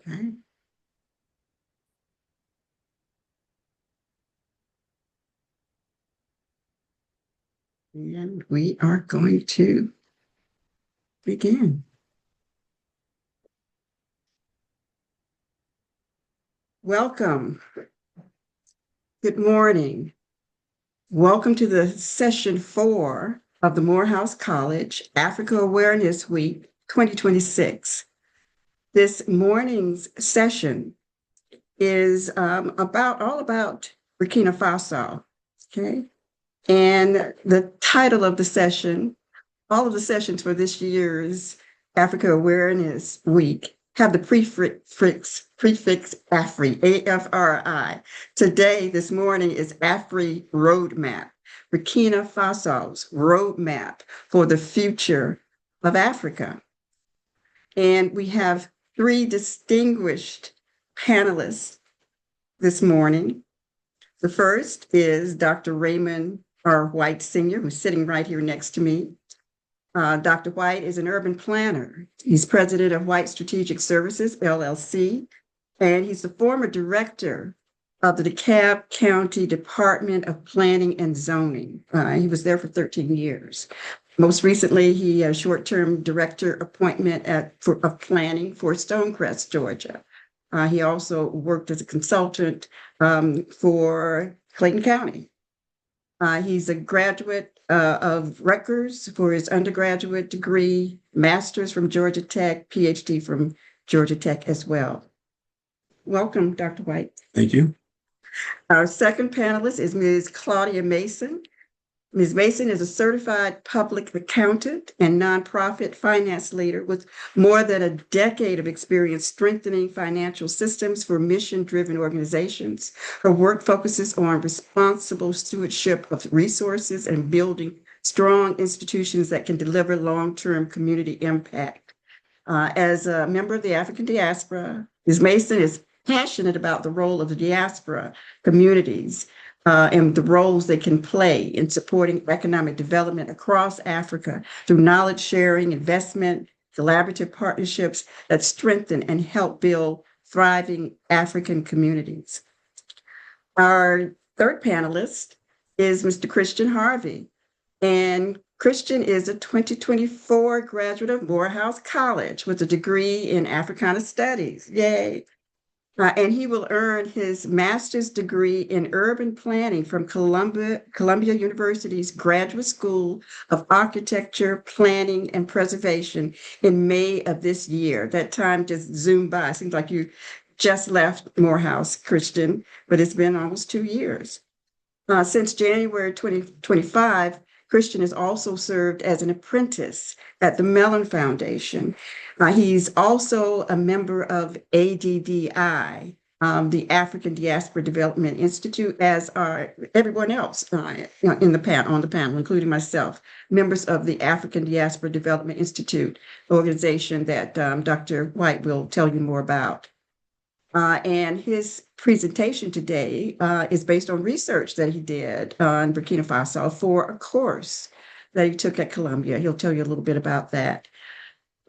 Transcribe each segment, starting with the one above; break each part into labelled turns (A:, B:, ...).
A: Okay. And we are going to begin. Welcome. Good morning. Welcome to the session 4 of the Morehouse College Africa Awareness Week 2026. This morning's session is all about Burkina Faso. Okay. And the title of the session, all of the sessions for this year's Africa Awareness Week have the prefix AFRI, AFRI. Today, this morning, is Afri-Road Map, Burkina Faso's roadmap for the future of Africa. And we have 3 distinguished panelists this morning. The first is Dr. Raymond R. White Sr., who's sitting right here next to me. Dr. White is an urban planner. He's president of White Strategic Services, LLC, and he's the former director of the DeKalb County Department of Planning and Zoning. He was there for 13 years. Most recently, he had a short-term director appointment of planning for Stonecrest, Georgia. He also worked as a consultant for Clayton County. He's a graduate of Rutgers for his undergraduate degree, master's from Georgia Tech, PhD from Georgia Tech as well. Welcome, Dr. White.
B: Thank you.
A: Our second panelist is Ms. Claudia Mason. Ms. Mason is a certified public accountant and nonprofit finance leader with more than a decade of experience strengthening financial systems for mission-driven organizations. Her work focuses on responsible stewardship of resources and building strong institutions that can deliver long-term community impact. As a member of the African diaspora, Ms. Mason is passionate about the role of the diaspora communities and the roles they can play in supporting economic development across Africa through knowledge sharing, investment, collaborative partnerships that strengthen and help build thriving African communities. Our third panelist is Mr. Christian Harvey. And Christian is a 2024 graduate of Morehouse College with a degree in Africana Studies. Yay. And he will earn his master's degree in urban planning from Columbia University's Graduate School of Architecture, Planning, and Preservation in May of this year. That time just zoomed by. Seems like you just left Morehouse, Christian, but it's been almost 2 years. Since January 2025, Christian has also served as an apprentice at the Mellon Foundation. He's also a member of ADDI, the African Diaspora Development Institute, as are everyone else on the panel, including myself, members of the African Diaspora Development Institute, organization that Dr. White will tell you more about. And his presentation today is based on research that he did on Burkina Faso for a course that he took at Columbia. He'll tell you a little bit about that.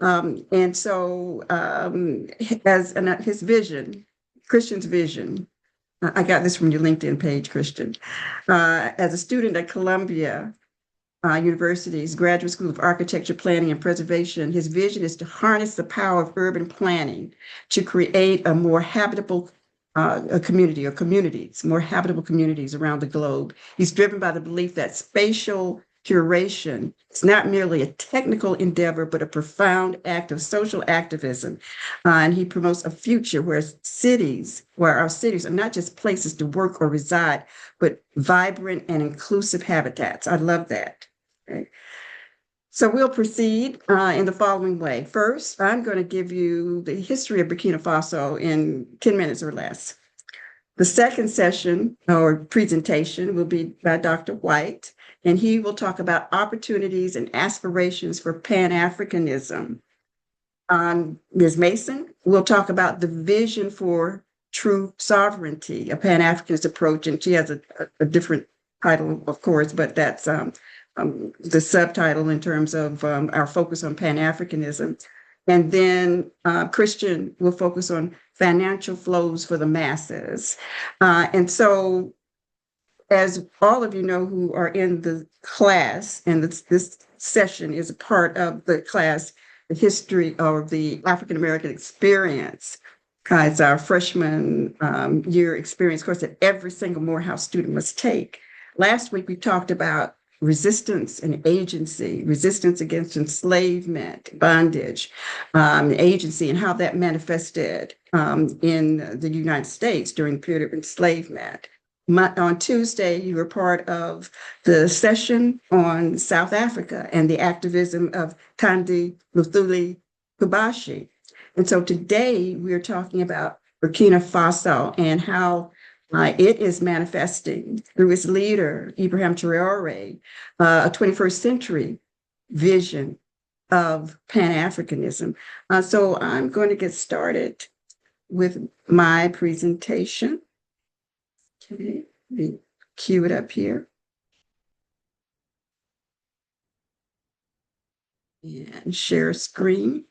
A: And so his vision, Christian's vision, I got this from your LinkedIn page, Christian. As a student at Columbia University's Graduate School of Architecture, Planning, and Preservation, his vision is to harness the power of urban planning to create a more habitable community or communities, more habitable communities around the globe. He's driven by the belief that spatial curation is not merely a technical endeavor, but a profound act of social activism. And he promotes a future where our cities are not just places to work or reside, but vibrant and inclusive habitats. I love that. Okay. So we'll proceed in the following way. First, I'm going to give you the history of Burkina Faso in 10 minutes or less. The second session or presentation will be by Dr. White, and he will talk about opportunities and aspirations for Pan-Africanism. Ms. Mason will talk about the vision for true sovereignty, a Pan-Africanist approach, and she has a different title, of course, but that's the subtitle in terms of our focus on Pan-Africanism. And then Christian will focus on financial flows for the masses. And so, as all of you know who are in the class, and this session is a part of the class, the history of the African American experience. It's our freshman year experience course that every single Morehouse student must take. Last week, we talked about resistance and agency, resistance against enslavement, bondage, agency, and how that manifested in the United States during the period of enslavement. On Tuesday, you were part of the session on South Africa and the activism of Thandi Luthuli Kubashi. And so today we are talking about Burkina Faso and how it is manifesting through its leader, Ibrahim Traore, a 21st century vision of Pan-Africanism. So I'm going to get started with my presentation. Okay, let me cue it up here. And share screen.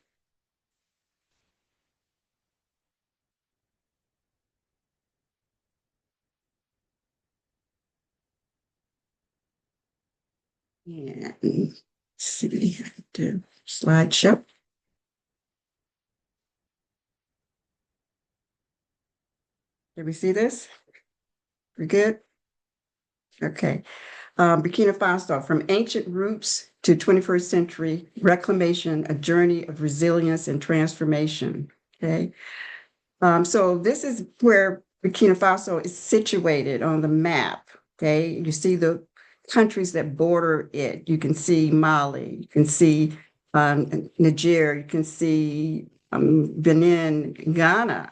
A: And let's see, the slideshow. Can we see this? We're good? Okay. Burkina Faso, from ancient roots to 21st century reclamation, a journey of resilience and transformation. Okay. So this is where Burkina Faso is situated on the map. Okay. You see the countries that border it. You can see Mali, you can see Niger, you can see Benin, Ghana,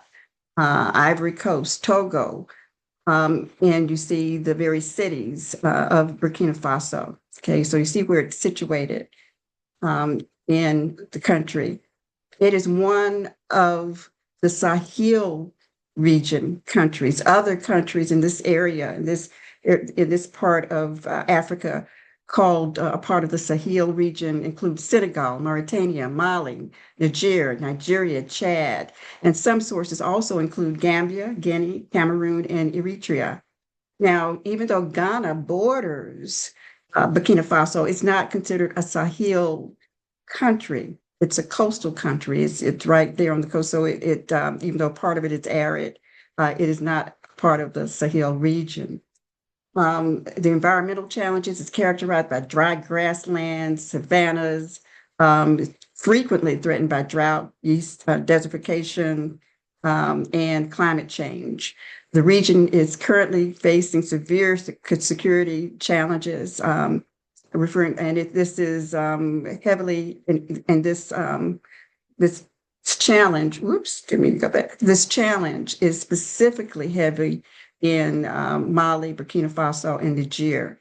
A: Ivory Coast, Togo, and you see the very cities of Burkina Faso. Okay, so you see where it's situated in the country. It is one of the Sahel region countries. Other countries in this area, in this part of Africa, called a part of the Sahel region, include Senegal, Mauritania, Mali, Niger, Nigeria, Chad, and some sources also include Gambia, Guinea, Cameroon, and Eritrea. Now, even though Ghana borders Burkina Faso, it's not considered a Sahel country. It's a coastal country. It's right there on the coast. So even though part of it is arid, it is not part of the Sahel region. The environmental challenges is characterized by dry grasslands, savannas, frequently threatened by drought, desertification, and climate change. The region is currently facing severe security challenges, and this is heavily in this challenge. Whoops, let me go back. This challenge is specifically heavy in Mali, Burkina Faso, and Niger.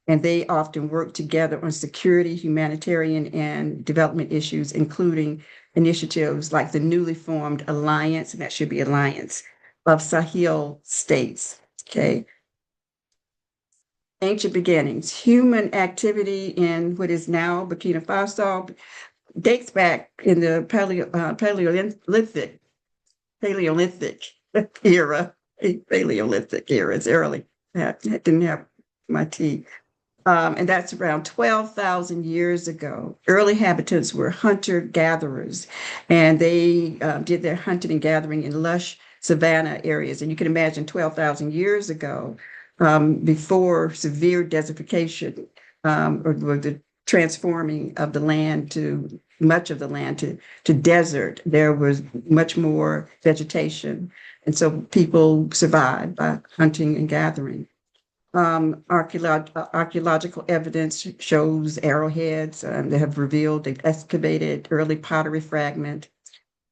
A: And they often work together on security, humanitarian, and development issues, including initiatives like the newly formed Alliance, and that should be Alliance, of Sahel states. Okay. Ancient beginnings. Human activity in what is now Burkina Faso dates back in the Paleolithic era. Paleolithic era. It's early. I didn't have my tea. And that's around 12,000 years ago. Early habitants were hunter-gatherers, and they did their hunting and gathering in lush savanna areas. And you can imagine 12,000 years ago, before severe desertification or the transforming of the land to much of the land to desert, there was much more vegetation. And so people survived by hunting and gathering. Archaeological evidence shows arrowheads that have revealed they've excavated early pottery fragment.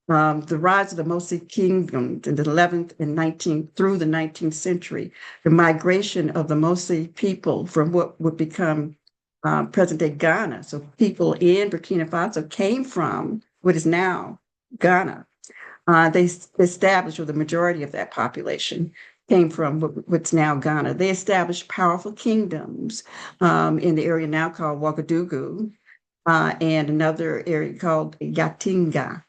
A: The rise of the Mossi Kingdom in the 11th and 19th through the 19th century, the migration of the Mossi people from what would become present-day Ghana. So people in Burkina Faso came from what is now Ghana. They established, or the majority of that population came from what's now Ghana. They established powerful kingdoms in the area now called Ouagadougou. and another area called Yatinga.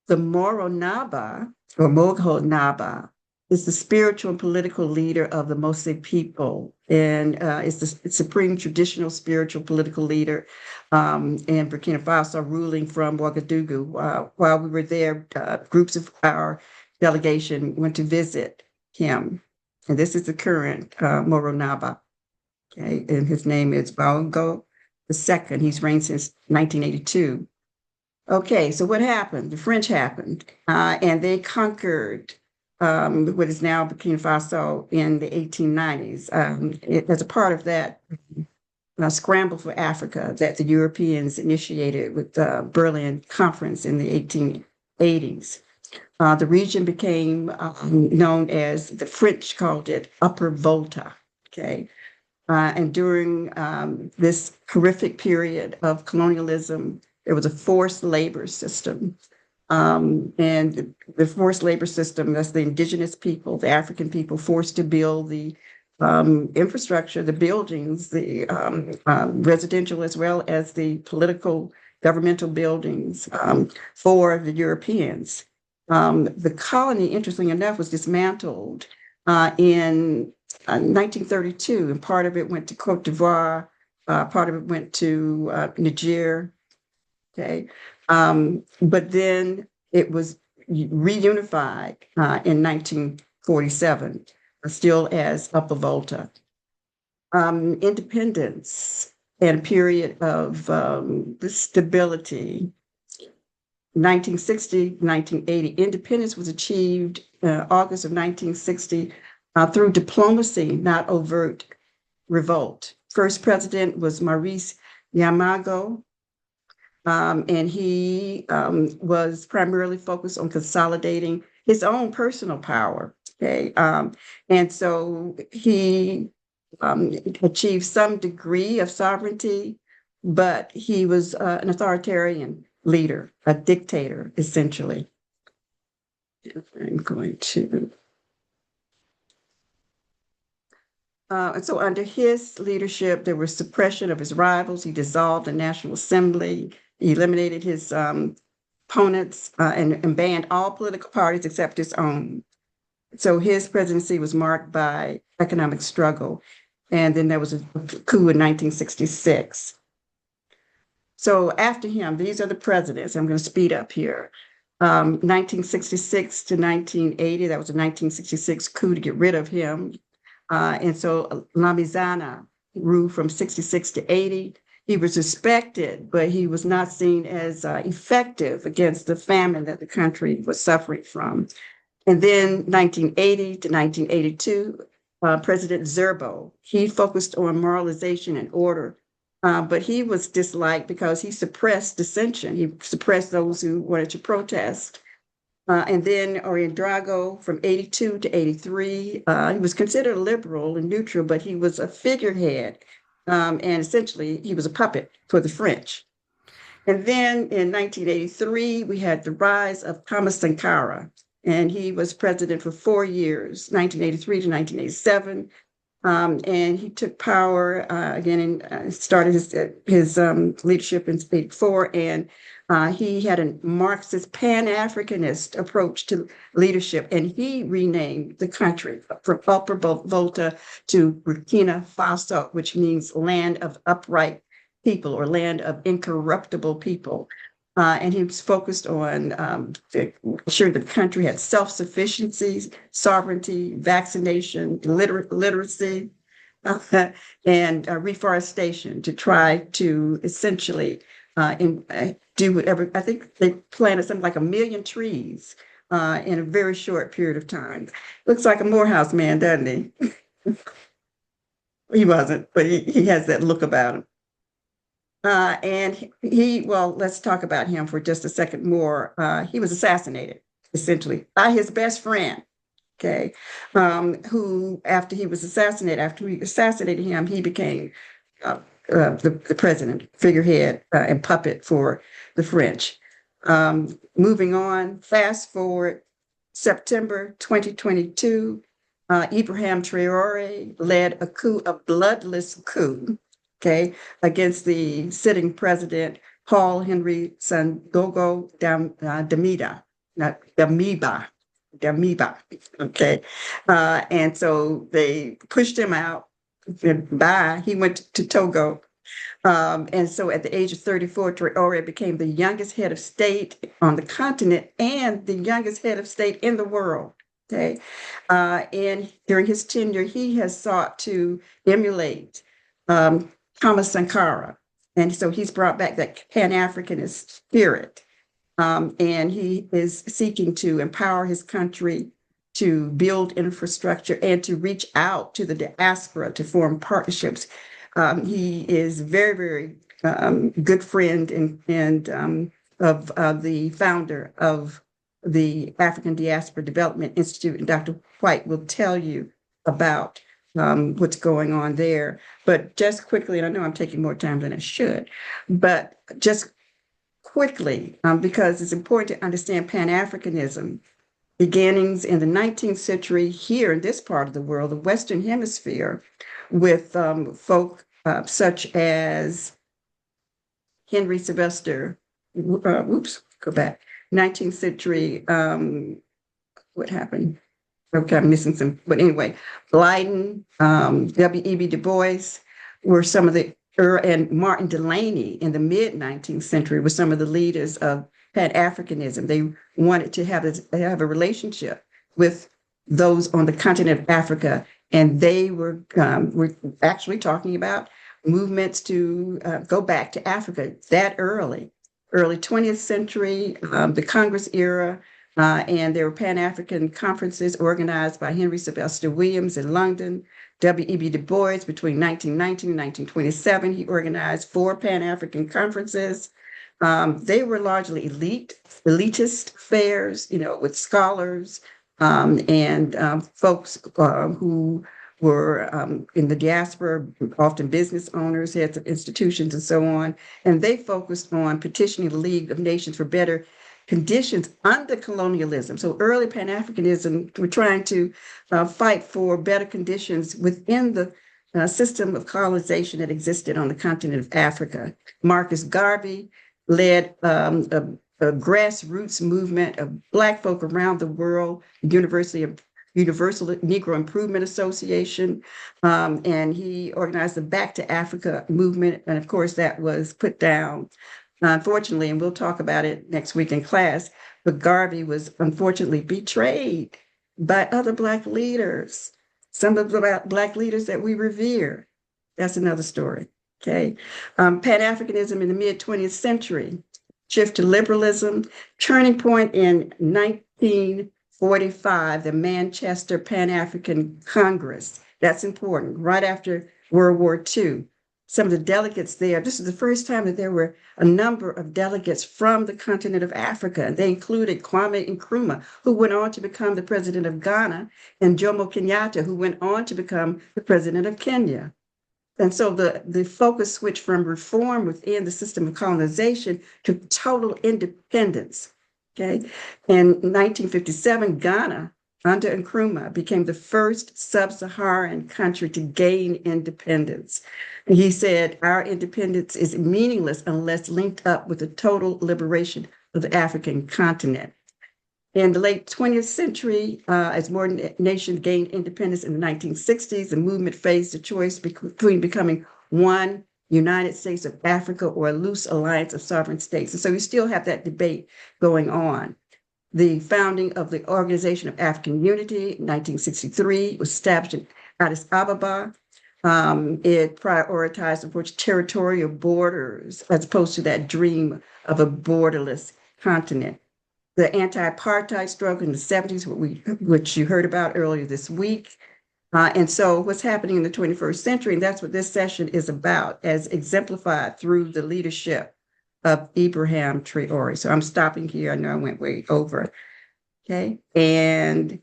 A: The Moro Naba, or Mogho Naba, is the spiritual and political leader of the Mose people, and is the supreme traditional spiritual political leader in Burkina Faso, ruling from Ouagadougou. While we were there, groups of our delegation went to visit him, and this is the current Moro Naba. Okay, and his name is Bongo II. He's reigned since 1982. Okay, so what happened? The French happened, and they conquered what is now Burkina Faso in the 1890s. As a part of that scramble for Africa that the Europeans initiated with the Berlin Conference in the 1880s. The region became known as, the French called it Upper Volta. Okay, and during this horrific period of colonialism, there was a forced labor system. And the forced labor system, that's the indigenous people, the African people, forced to build the infrastructure, the buildings, the residential as well as the political governmental buildings for the Europeans. The colony, interestingly enough, was dismantled in 1932, and part of it went to Cote d'Ivoire, part of it went to Niger. Okay, but then it was reunified in 1947, still as Upper Volta. Independence and a period of stability. 1960, 1980, independence was achieved August of 1960 through diplomacy, not overt revolt. First president was Maurice Yamago, and he was primarily focused on consolidating his own personal power. Okay, and so he achieved some degree of sovereignty, but he was an authoritarian leader, a dictator, essentially. I'm going to. And so under his leadership, there was suppression of his rivals. He dissolved the National Assembly. He eliminated his opponents and banned all political parties except his own. So his presidency was marked by economic struggle. And then there was a coup in 1966. So after him, these are the presidents. I'm going to speed up here. 1966 to 1980, that was a 1966 coup to get rid of him. And so Lamizana ruled from 66 to 80. He was respected, but he was not seen as effective against the famine that the country was suffering from. And then 1980 to 1982, President Zerbo, he focused on moralization and order, but he was disliked because he suppressed dissension. He suppressed those who wanted to protest. And then Ouedraogo from 82 to 83, he was considered liberal and neutral, but he was a figurehead. And essentially, he was a puppet for the French. And then in 1983, we had the rise of Thomas Sankara, and he was president for 4 years, 1983 to 1987. And he took power again and started his leadership in 84. And he had a Marxist Pan-Africanist approach to leadership, and he renamed the country from Upper Volta to Burkina Faso, which means land of upright people or land of incorruptible people. And he was focused on ensuring the country had self-sufficiency, sovereignty, vaccination, literacy, and reforestation to try to essentially do whatever. I think they planted something like 1 million trees in a very short period of time. Looks like a Morehouse man, doesn't he? He wasn't, but he has that look about him. And well, let's talk about him for just a second more. He was assassinated, essentially, by his best friend, okay, who, after we assassinated him, he became the president, figurehead, and puppet for the French. Moving on, fast forward, September 2022, Ibrahim Traore led a bloodless coup okay, against the sitting president, Paul Henry Sangogo Damiba, not Damiba, okay. And so they pushed him out. Bye. He went to Togo. And so at the age of 34, Traore became the youngest head of state on the continent and the youngest head of state in the world. Okay. And during his tenure, he has sought to emulate Thomas Sankara. And so he's brought back that Pan-Africanist spirit. And he is seeking to empower his country to build infrastructure and to reach out to the diaspora to form partnerships. He is very, very good friend and of the founder of the African Diaspora Development Institute, and Dr. White will tell you about what's going on there. But just quickly, and I know I'm taking more time than I should, but just quickly, because it's important to understand Pan-Africanism, beginnings in the 19th century here in this part of the world, the Western Hemisphere, with folk such as Henry Sylvester, go back, 19th century, what happened? Okay, I'm missing some, but anyway, Blyden, W.E.B. Du Bois were some of the, and Martin Delany in the mid 19th century were some of the leaders of Pan-Africanism. They wanted to have a relationship with those on the continent of Africa, and they were actually talking about movements to go back to Africa that early 20th century, the Congress era. And there were Pan-African conferences organized by Henry Sylvester Williams in London, W.E.B. Du Bois between 1919 and 1927. He organized 4 Pan-African conferences. They were largely elitist fairs, with scholars and folks who were in the diaspora, often business owners, heads of institutions, and so on. And they focused on petitioning the League of Nations for better conditions under colonialism. So early Pan-Africanism were trying to fight for better conditions within the system of colonization that existed on the continent of Africa. Marcus Garvey led a grassroots movement of Black folk around the world, Universal Negro Improvement Association, and he organized the Back to Africa movement. And of course, that was put down. Unfortunately, and we'll talk about it next week in class, but Garvey was unfortunately betrayed by other Black leaders, some of the Black leaders that we revere. That's another story, okay? Pan-Africanism in the mid-20th century, shift to liberalism, turning point in 1945, the Manchester Pan-African Congress. That's important, right after World War II. Some of the delegates there, this is the first time that there were a number of delegates from the continent of Africa. They included Kwame Nkrumah, who went on to become the president of Ghana, and Jomo Kenyatta, who went on to become the president of Kenya. And so the focus switched from reform within the system of colonization to total independence. Okay. In 1957, Ghana, under Nkrumah, became the first sub-Saharan country to gain independence. And he said, our independence is meaningless unless linked up with the total liberation of the African continent. In the late 20th century, as more nations gained independence in the 1960s, the movement faced a choice between becoming one United States of Africa or a loose alliance of sovereign states. And so you still have that debate going on. The founding of the Organization of African Unity in 1963 was established in Addis Ababa. It prioritized, of course, territorial borders as opposed to that dream of a borderless continent. The anti-apartheid struggle in the 70s, which you heard about earlier this week. And so what's happening in the 21st century, and that's what this session is about, as exemplified through the leadership of Ibrahim Traore. So I'm stopping here. I know I went way over. Okay. And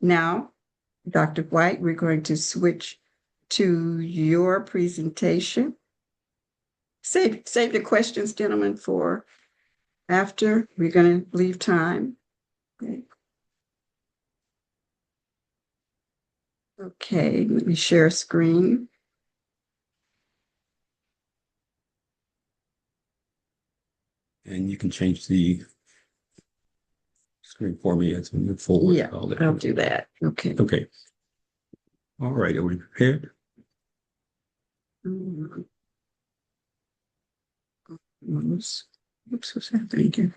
A: now, Dr. White, we're going to switch to your presentation. Save the questions, gentlemen, for after. We're going to leave time. Okay, let me share a screen.
B: And you can change the screen for me as we move forward.
A: Yeah, I'll do that. Okay.
B: Okay. All right. Are we prepared?
A: Oops, what's happening here?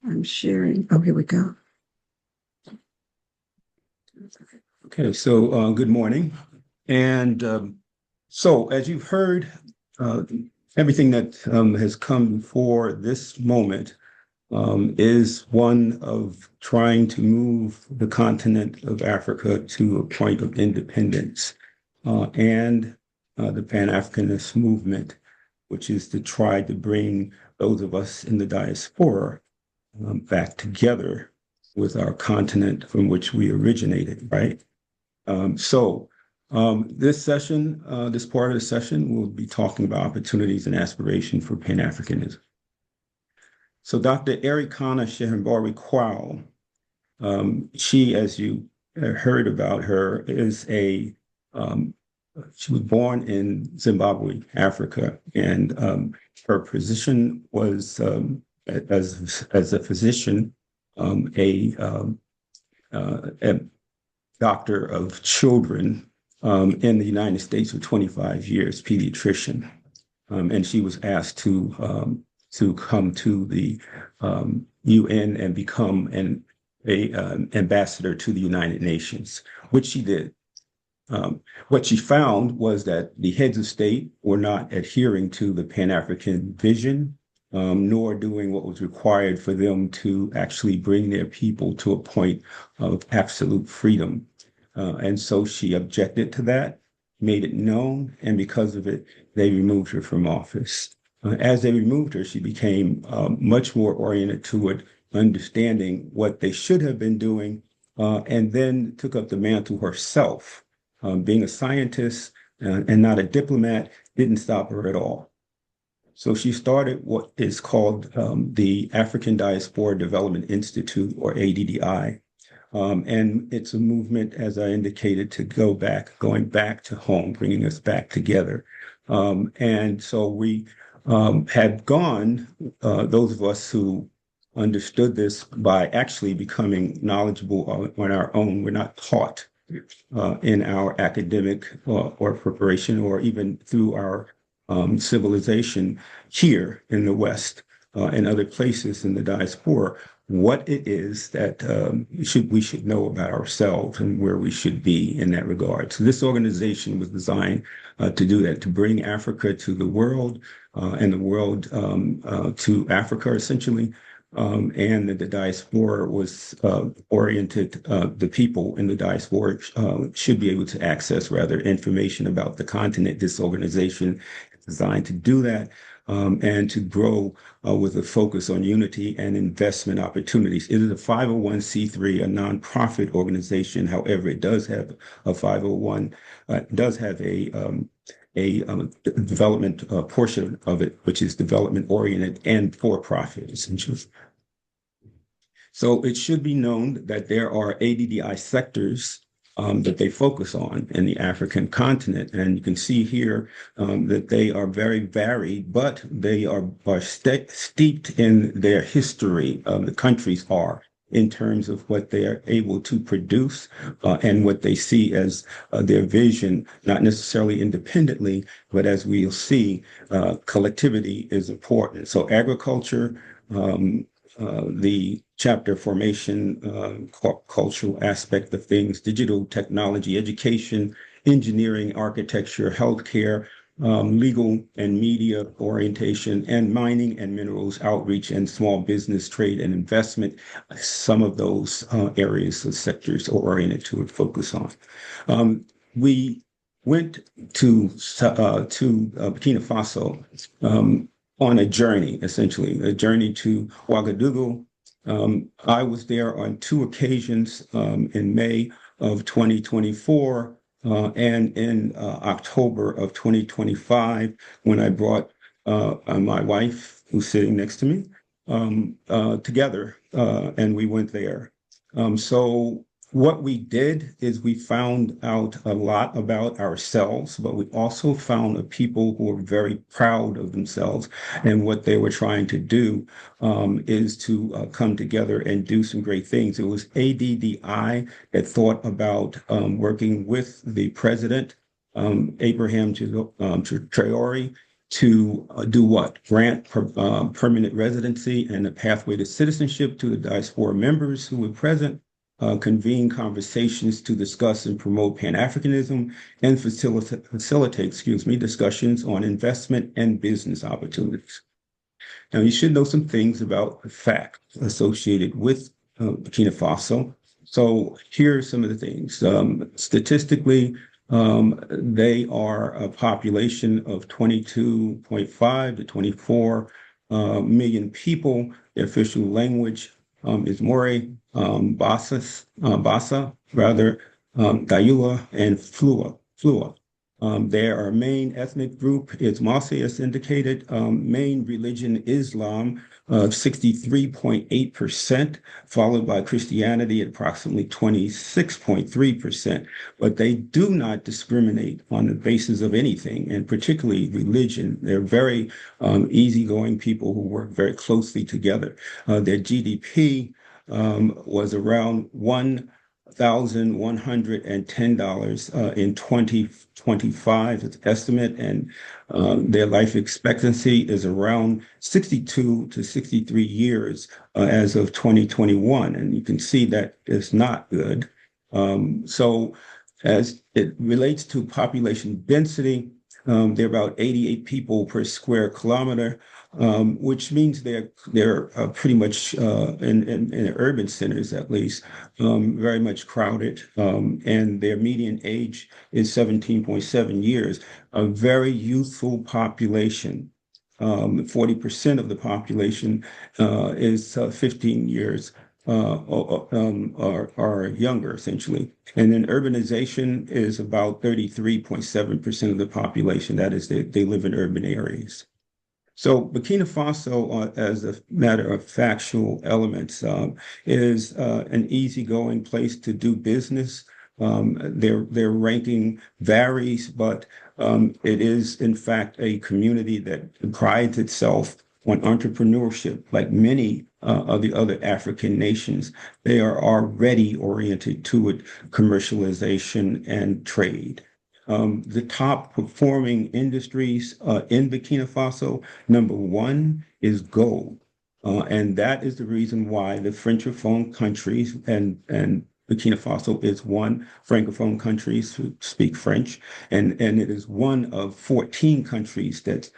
A: I'm sharing. Oh, here we go.
B: Okay. So good morning. And so as you've heard, everything that has come before this moment is one of trying to move the continent of Africa to a point of independence and the Pan-Africanist movement, which is to try to bring those of us in the diaspora back together with our continent from which we originated, right? This session, this part of the session, we'll be talking about opportunities and aspiration for Pan-Africanism. So Dr. Ericana Shehembari Kwao, she, as you heard about her, is she was born in Zimbabwe, Africa, and her position was as a physician, a doctor of children in the United States for 25 years, pediatrician. And she was asked to come to the UN and become an ambassador to the United Nations, which she did. What she found was that the heads of state were not adhering to the Pan-African vision, nor doing what was required for them to actually bring their people to a point of absolute freedom. And so she objected to that, made it known, and because of it, they removed her from office. As they removed her, she became much more oriented toward understanding what they should have been doing, and then took up the mantle herself. Being a scientist and not a diplomat didn't stop her at all. So she started what is called the African Diaspora Development Institute, or ADDI. And it's a movement, as I indicated, to going back to home, bringing us back together. And so we had gone, those of us who understood this, by actually becoming knowledgeable on our own. We're not taught in our academic or preparation, or even through our civilization here in the West and other places in the diaspora, what it is that we should know about ourselves and where we should be in that regard. So this organization was designed to do that, to bring Africa to the world and the world to Africa, essentially. And the diaspora was oriented, the people in the diaspora should be able to access, rather, information about the continent. This organization is designed to do that and to grow with a focus on unity and investment opportunities. It is a 501c3, a nonprofit organization. However, it does have a 501, does have a development portion of it, which is development oriented and for profit, essentially. So it should be known that there are ADDI sectors that they focus on in the African continent. And you can see here that they are very varied, but they are steeped in their history. The countries are, in terms of what they are able to produce and what they see as their vision, not necessarily independently, but as we'll see, collectivity is important. So agriculture, the chapter formation, cultural aspect of things, digital technology, education, engineering, architecture, healthcare, legal and media orientation, and mining and minerals outreach, and small business, trade and investment. Some of those areas of sectors are oriented to focus on. We went to Burkina Faso on a journey, essentially, a journey to Ouagadougou. I was there on two occasions in May of 2024 and in October of 2025, when I brought my wife, who's sitting next to me, together, and we went there. So What we did is we found out a lot about ourselves, but we also found people who were very proud of themselves. And what they were trying to do is to come together and do some great things. It was ADDI that thought about working with the president, Abraham Traore, to do what? Grant permanent residency and a pathway to citizenship to the diaspora members who were present, convene conversations to discuss and promote Pan-Africanism, and facilitate, discussions on investment and business opportunities. Now, you should know some things about the facts associated with Burkina Faso. So here are some of the things. Statistically, they are a population of 22.5 to 24 million people. Their official language is Bassa, Dayula, and Flua. Their main ethnic group is Mossi, as indicated. Main religion, Islam, 63.8%, followed by Christianity at approximately 26.3%. But they do not discriminate on the basis of anything, and particularly religion. They're very easygoing people who work very closely together. Their GDP was around $1,110 in 2025, its estimate, and their life expectancy is around 62 to 63 years as of 2021. And you can see that it's not good. So as it relates to population density, there are about 88 people per square kilometer, which means they're pretty much in urban centers, at least, very much crowded. And their median age is 17.7 years, a very youthful population. 40% of the population is 15 years or younger, essentially. And then urbanization is about 33.7% of the population. That is, they live in urban areas. So Burkina Faso, as a matter of factual elements, is an easygoing place to do business. Their ranking varies, but it is, in fact, a community that prides itself on entrepreneurship. Like many of the other African nations, they are already oriented toward commercialization and trade. The top performing industries in Burkina Faso, number one is gold. And that is the reason why the Francophone countries, and Burkina Faso is one Francophone countries who speak French, and it is one of 14 countries that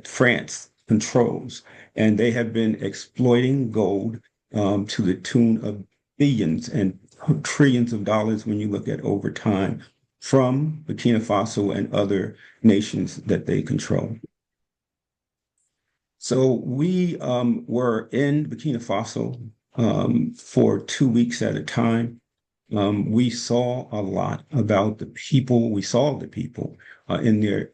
B: France controls. And they have been exploiting gold to the tune of billions and trillions of dollars when you look at over time from Burkina Faso and other nations that they control. So we were in Burkina Faso for 2 weeks at a time. We saw a lot about the people. We saw the people in their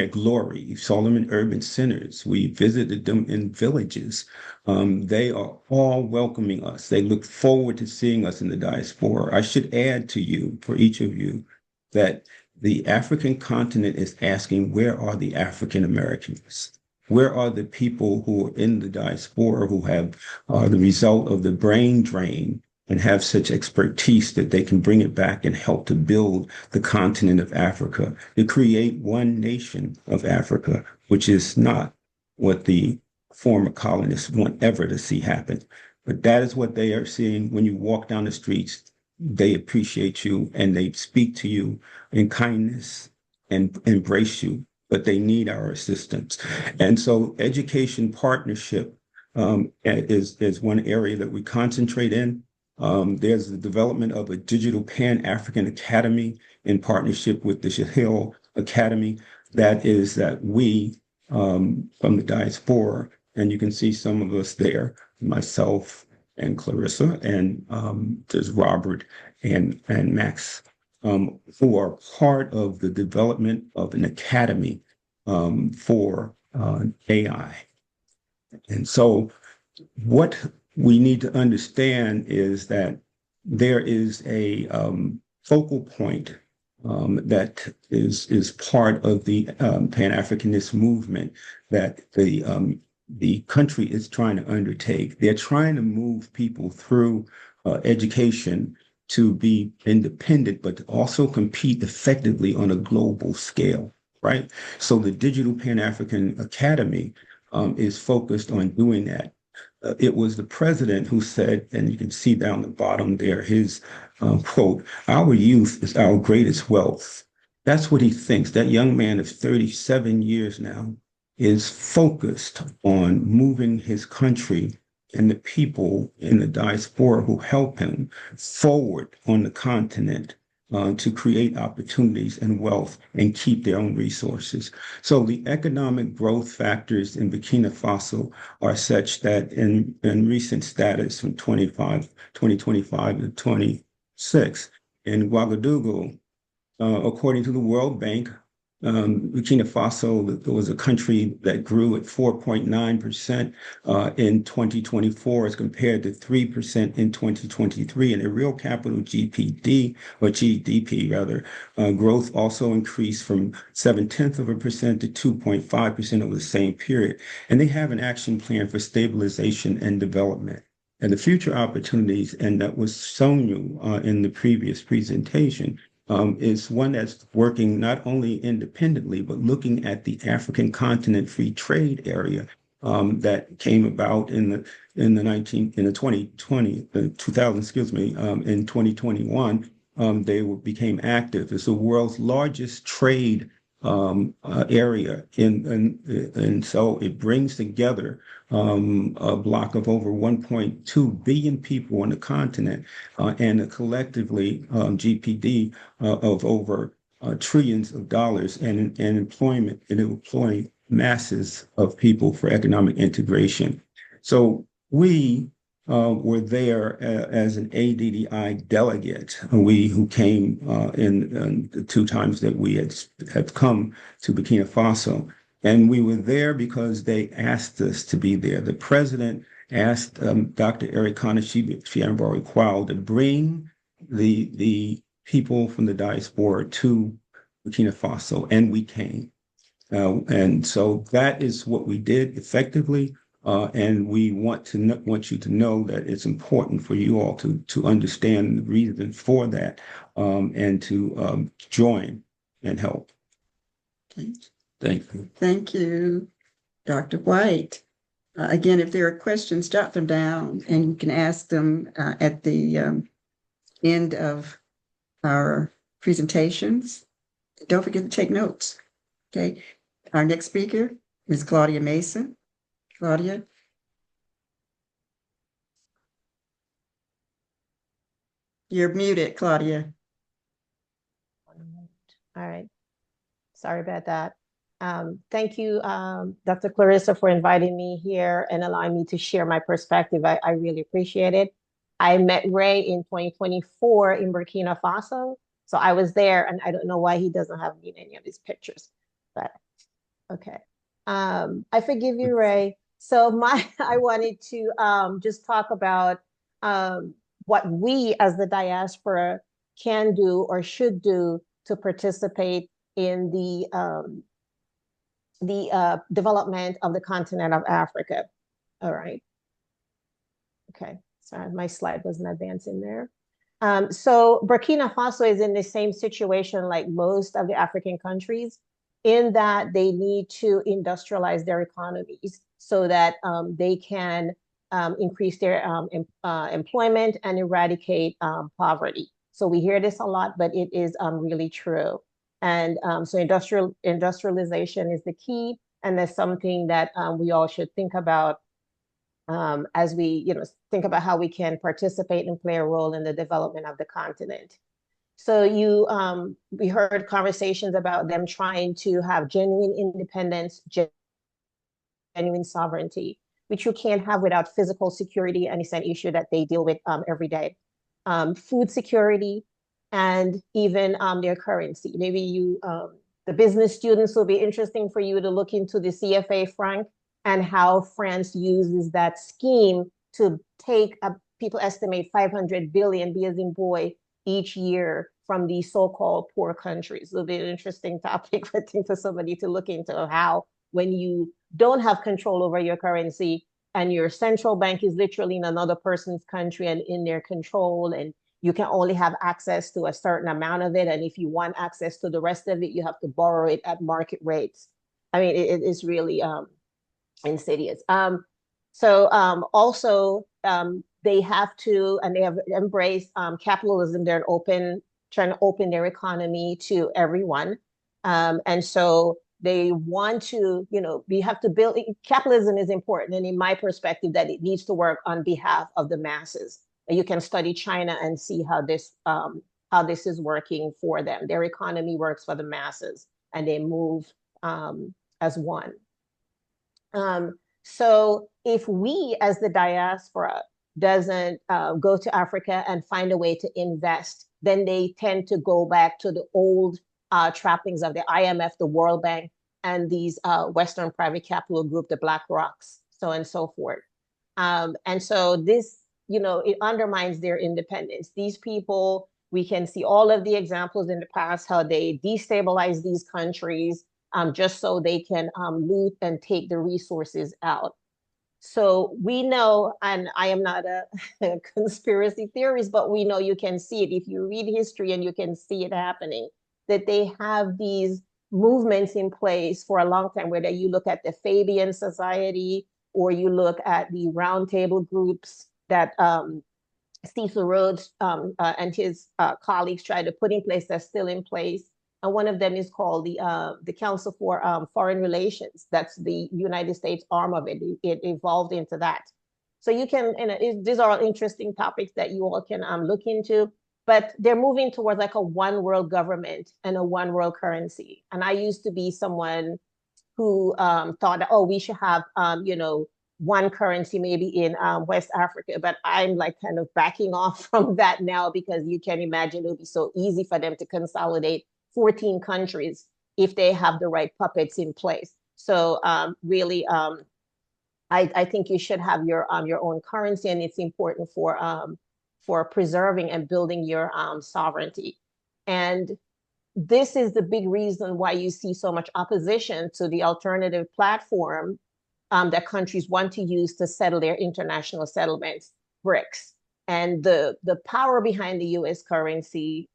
B: glory. We saw them in urban centers. We visited them in villages. They are all welcoming us. They look forward to seeing us in the diaspora. I should add to you, for each of you, that the African continent is asking, where are the African Americans? Where are the people who are in the diaspora who have the result of the brain drain and have such expertise that they can bring it back and help to build the continent of Africa, to create one nation of Africa, which is not what the former colonists want ever to see happen. But that is what they are seeing. When you walk down the streets, they appreciate you and they speak to you in kindness and embrace you, but they need our assistance. And so education partnership is one area that we concentrate in. There's the development of a digital Pan-African Academy in partnership with the Sahel Academy. That is that we, from the diaspora, and you can see some of us there, myself and Clarissa, and there's Robert and Max, who are part of the development of an academy for AI. And so what we need to understand is that there is a focal point that is part of the Pan-Africanist movement that the country is trying to undertake. They're trying to move people through education to be independent, but to also compete effectively on a global scale, right? So the Digital Pan-African Academy is focused on doing that. It was the president who said, and you can see down the bottom there, his quote, "Our youth is our greatest wealth." That's what he thinks. That young man of 37 years now is focused on moving his country and the people in the diaspora who help him forward on the continent to create opportunities and wealth and keep their own resources. So the economic growth factors in Burkina Faso are such that in recent status from 2025 to 26, in Ouagadougou, according to the World Bank, Burkina Faso was a country that grew at 4.9% in 2024 as compared to 3% in 2023. And the real capital GDP rather, growth also increased from 0.7% to 2.5% over the same period. And they have an action plan for stabilization and development. And the future opportunities, and that was shown you in the previous presentation, is one that's working not only independently, but looking at the African continent free trade area that came about in 2021. They became active. It's the world's largest trade area, and so it brings together a block of over 1.2 billion people on the continent and a collectively GPD of over trillions of dollars and employment and employing masses of people for economic integration. So we were there as an ADDI delegate. We who came in the two times that we had come to Burkina Faso. And we were there because they asked us to be there. The president asked Dr. Eric Kwao to bring the people from the diaspora to Burkina Faso, and we came. And so that is what we did effectively. And we want you to know that it's important for you all to understand the reason for that and to join and help. Thank you.
A: Thank you, Dr. White. Again, if there are questions, jot them down and you can ask them at the end of our presentations. Don't forget to take notes. Okay. Our next speaker is Claudia Mason. Claudia. You're muted, Claudia.
C: All right. Sorry about that. Thank you, Dr. Clarissa, for inviting me here and allowing me to share my perspective. I really appreciate it. I met Ray in 2024 in Burkina Faso. So I was there, and I don't know why he doesn't have me in any of these pictures, but okay. I forgive you, Ray. So I wanted to just talk about what we as the diaspora can do or should do to participate in the development of the continent of Africa. All right. Okay, sorry, my slide wasn't advancing there. So Burkina Faso is in the same situation like most of the African countries in that they need to industrialize their economies so that they can increase their employment and eradicate poverty. So we hear this a lot, but it is really true. And so industrialization is the key, and that's something that we all should think about as we think about how we can participate and play a role in the development of the continent. So we heard conversations about them trying to have genuine independence, genuine sovereignty, which you can't have without physical security, and it's an issue that they deal with every day. Food security, and even their currency. Maybe the business students will be interesting for you to look into the CFA franc and how France uses that scheme to take, people estimate 500 billion, B as in boy, each year from these so-called poor countries. It'll be an interesting topic, I think, for somebody to look into, how when you don't have control over your currency and your central bank is literally in another person's country and in their control, and you can only have access to a certain amount of it. And if you want access to the rest of it, you have to borrow it at market rates. I mean, it is really insidious. Also, they have to, and they have embraced capitalism. They're trying to open their economy to everyone. And so they want to, we have to build, capitalism is important. And in my perspective, that it needs to work on behalf of the masses. You can study China and see how this is working for them. Their economy works for the masses, and they move as one. So if we, as the diaspora, doesn't go to Africa and find a way to invest, then they tend to go back to the old trappings of the IMF, the World Bank, and these Western private capital group, the Black Rocks, so on and so forth. And so this, it undermines their independence. These people, we can see all of the examples in the past, how they destabilize these countries just so they can loot and take the resources out. So we know, and I am not a conspiracy theorist, but we know, you can see it if you read history, and you can see it happening, that they have these movements in place for a long time, whether you look at the Fabian Society or you look at the roundtable groups that Cecil Rhodes and his colleagues tried to put in place, that's still in place. And one of them is called the Council for Foreign Relations. That's the United States arm of it. It evolved into that. So you can, these are all interesting topics that you all can look into, but they're moving towards like a one world government and a one world currency. And I used to be someone who thought that, we should have, one currency maybe in West Africa, but I'm like kind of backing off from that now, because you can imagine it would be so easy for them to consolidate 14 countries if they have the right puppets in place. So really, I think you should have your own currency, and it's important for preserving and building your sovereignty. And this is the big reason why you see so much opposition to the alternative platform that countries want to use to settle their international settlements, BRICS. And the power behind the US currency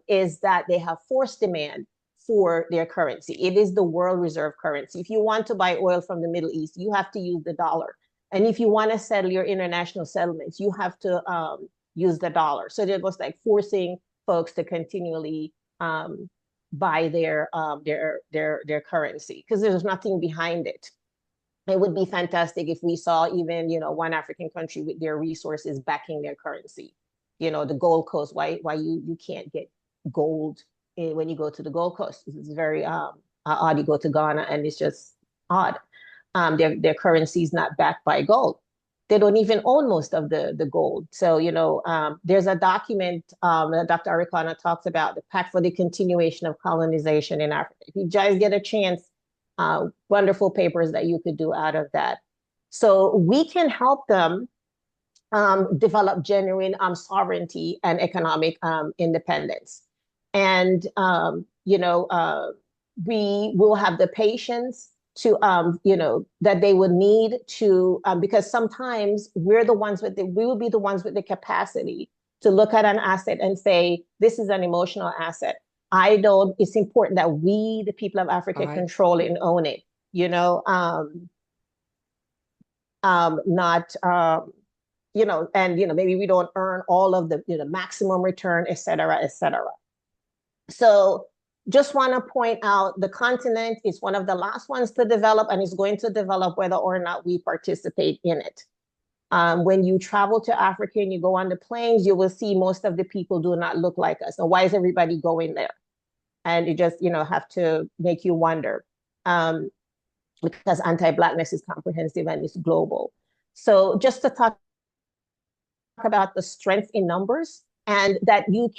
C: is that they have forced demand for their currency. It is the world reserve currency. If you want to buy oil from the Middle East, you have to use the dollar. And if you want to settle your international settlements, you have to use the dollar. So it was like forcing folks to continually buy their currency, because there's nothing behind it. It would be fantastic if we saw even, one African country with their resources backing their currency. The Gold Coast, why you can't get gold when you go to the Gold Coast. It's very odd. You go to Ghana and it's just odd. Their currency is not backed by gold. They don't even own most of the gold. So, there's a document that Dr. Arikana talks about, the Pact for the Continuation of Colonization in Africa. If you guys get a chance, wonderful papers that you could do out of that. So we can help them develop genuine sovereignty and economic independence. And, we will have the patience to, that they would need to, because sometimes we will be the ones with the capacity to look at an asset and say, this is an emotional asset. It's important that we, the people of Africa, control it and own it, maybe we don't earn all of the maximum return, et cetera, et cetera. So just want to point out, the continent is one of the last ones to develop, and is going to develop whether or not we participate in it. When you travel to Africa and you go on the plains, you will see most of the people do not look like us. So why is everybody going there? And it just, have to make you wonder, because anti-Blackness is comprehensive and it's global. So just to talk about the strength in numbers, and that we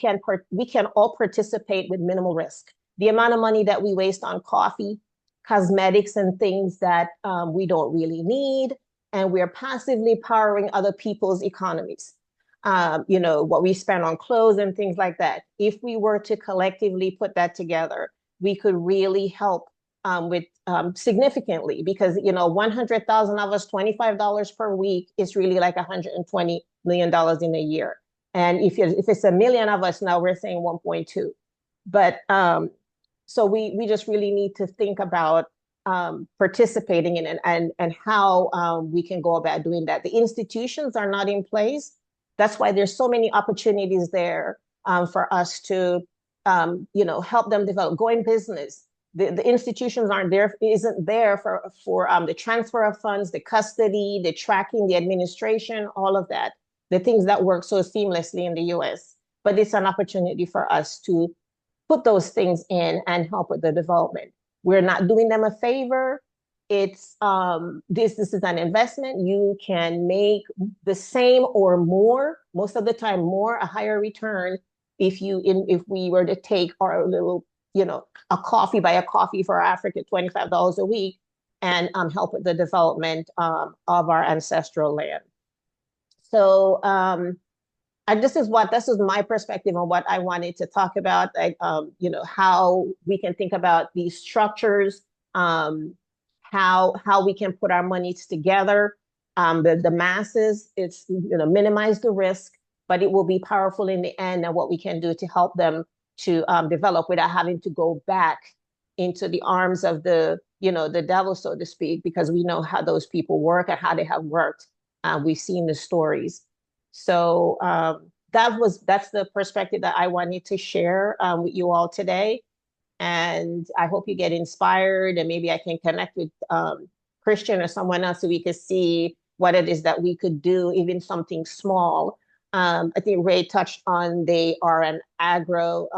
C: can all participate with minimal risk. The amount of money that we waste on coffee, cosmetics, and things that we don't really need, and we're passively powering other people's economies. What we spend on clothes and things like that. If we were to collectively put that together, we could really help with significantly, because 100,000 of us, $25 per week is really like $120 million in a year. And if it's a million of us now, we're saying 1.2. But so we just really need to think about participating in it, and how we can go about doing that. The institutions are not in place. That's why there's so many opportunities there for us to help them develop, go in business. The institutions isn't there for the transfer of funds, the custody, the tracking, the administration, all of that, the things that work so seamlessly in the US. But it's an opportunity for us to put those things in and help with the development. We're not doing them a favor. It's this is an investment. You can make the same or more, most of the time more, a higher return if we were to take our little, a coffee, buy a coffee for Africa, $25 a week, and help with the development of our ancestral land. So this is my perspective on what I wanted to talk about. How we can think about these structures, how we can put our monies together. The masses, it's minimize the risk, but it will be powerful in the end, and what we can do to help them to develop without having to go back into the arms of the devil, so to speak, because we know how those people work and how they have worked. We've seen the stories. So that's the perspective that I wanted to share with you all today. And I hope you get inspired, and maybe I can connect with Christian or someone else so we could see what it is that we could do, even something small. I think Ray touched on they are an agro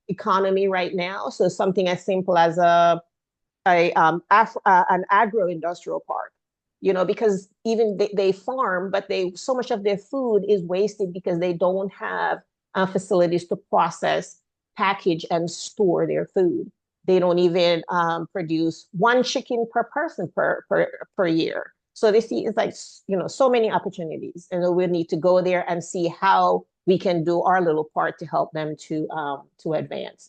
C: economy right now. So something as simple as an agro-industrial park, because even they farm, but so much of their food is wasted because they don't have facilities to process, package, and store their food. They don't even produce one chicken per person per year. So they see it's like, so many opportunities, and we need to go there and see how we can do our little part to help them to advance.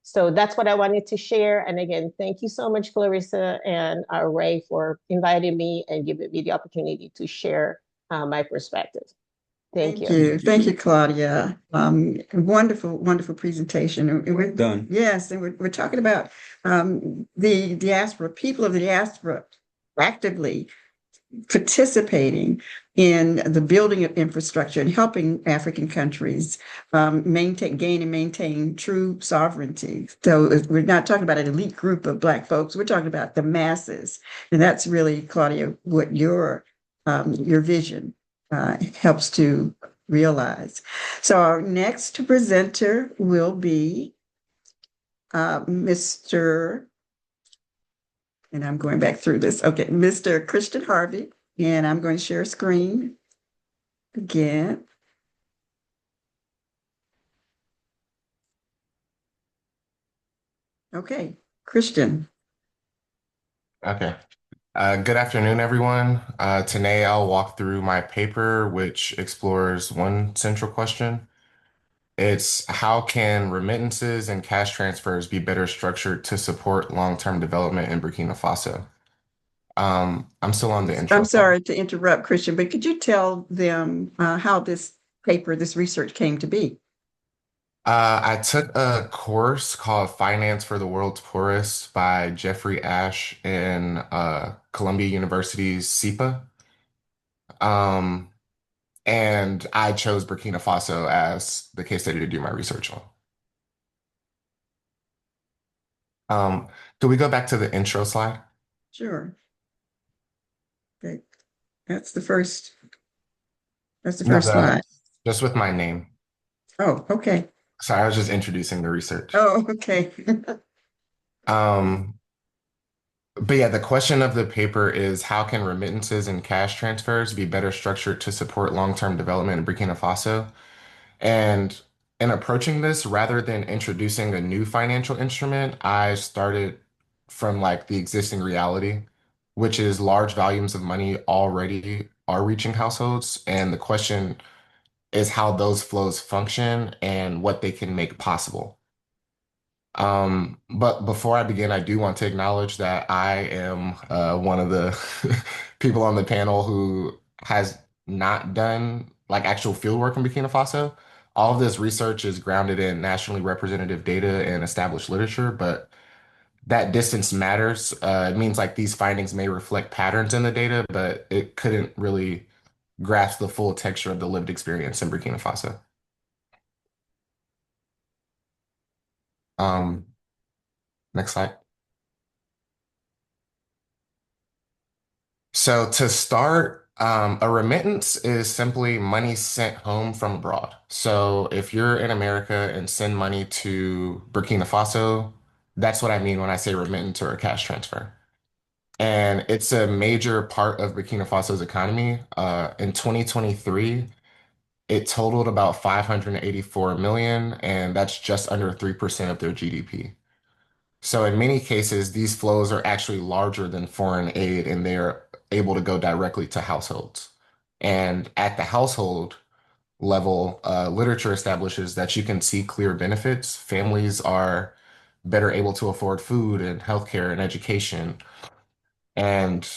C: So that's what I wanted to share. And again, thank you so much, Clarissa and Ray, for inviting me and giving me the opportunity to share my perspective. Thank you.
A: Thank you, Claudia. Wonderful, wonderful presentation. And we're
B: Done.
A: Yes, and we're talking about the diaspora, people of the diaspora actively participating in the building of infrastructure and helping African countries gain and maintain true sovereignty. So we're not talking about an elite group of Black folks. We're talking about the masses, and that's really, Claudia, what your vision helps to realize. So our next presenter will be Mr. And I'm going back through this. Okay, Mr. Christian Harvey, and I'm going to share a screen again. Okay, Christian.
D: Okay. Good afternoon, everyone. Today I'll walk through my paper, which explores one central question. It's how can remittances and cash transfers be better structured to support long-term development in Burkina Faso? I'm still on the intro.
A: I'm sorry to interrupt, Christian, but could you tell them how this research came to be?
D: I took a course called Finance for the World's Poorest by Jeffrey Ash in Columbia University's SIPA. And I chose Burkina Faso as the case study to do my research on. Do we go back to the intro slide?
A: Sure. Okay, that's the first
D: No,
A: slide.
D: just with my name.
A: Oh, okay.
D: Sorry, I was just introducing the research.
A: Oh, okay.
D: But yeah, the question of the paper is how can remittances and cash transfers be better structured to support long-term development in Burkina Faso? And in approaching this, rather than introducing a new financial instrument, I started from like the existing reality, which is large volumes of money already are reaching households. And the question is how those flows function and what they can make possible. But before I begin, I do want to acknowledge that I am one of the people on the panel who has not done like actual field work in Burkina Faso. All of this research is grounded in nationally representative data and established literature, but that distance matters. It means like these findings may reflect patterns in the data, but it couldn't really grasp the full texture of the lived experience in Burkina Faso. Um, Next slide. So to start, a remittance is simply money sent home from abroad. So if you're in America and send money to Burkina Faso, that's what I mean when I say remittance or a cash transfer. And it's a major part of Burkina Faso's economy. In 2023, it totaled about 584 million, and that's just under 3% of their GDP. So in many cases, these flows are actually larger than foreign aid and they're able to go directly to households. And at the household level, literature establishes that you can see clear benefits. Families are better able to afford food and healthcare and education. And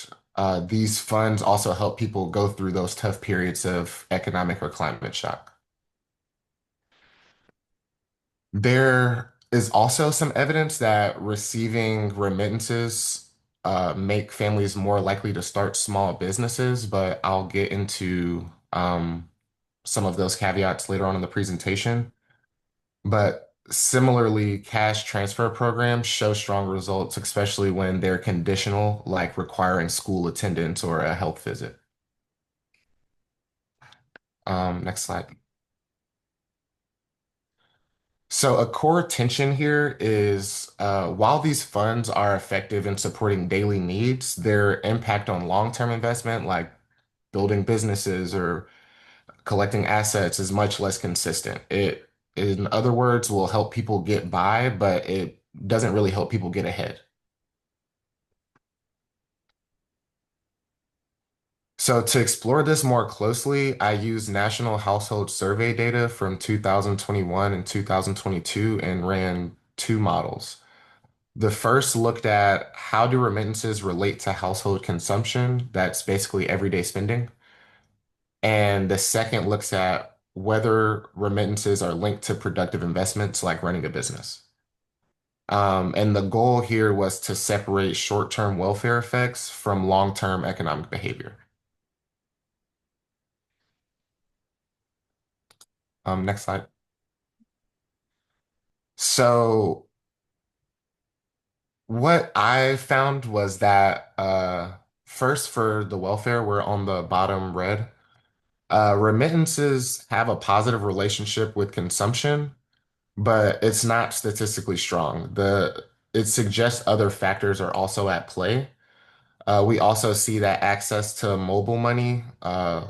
D: these funds also help people go through those tough periods of economic or climate shock. There is also some evidence that receiving remittances make families more likely to start small businesses, but I'll get into some of those caveats later on in the presentation. But similarly, cash transfer programs show strong results, especially when they're conditional, like requiring school attendance or a health visit. Next slide. So a core tension here is while these funds are effective in supporting daily needs, their impact on long-term investment, like building businesses or collecting assets, is much less consistent. It, in other words, will help people get by, but it doesn't really help people get ahead. So to explore this more closely, I use National Household Survey data from 2021 and 2022 and ran two models. The first looked at how do remittances relate to household consumption, that's basically everyday spending. And the second looks at whether remittances are linked to productive investments like running a business. And the goal here was to separate short-term welfare effects from long-term economic behavior. Next slide. So what I found was that first for the welfare, we're on the bottom red. Remittances have a positive relationship with consumption, but it's not statistically strong. It suggests other factors are also at play. We also see that access to mobile money,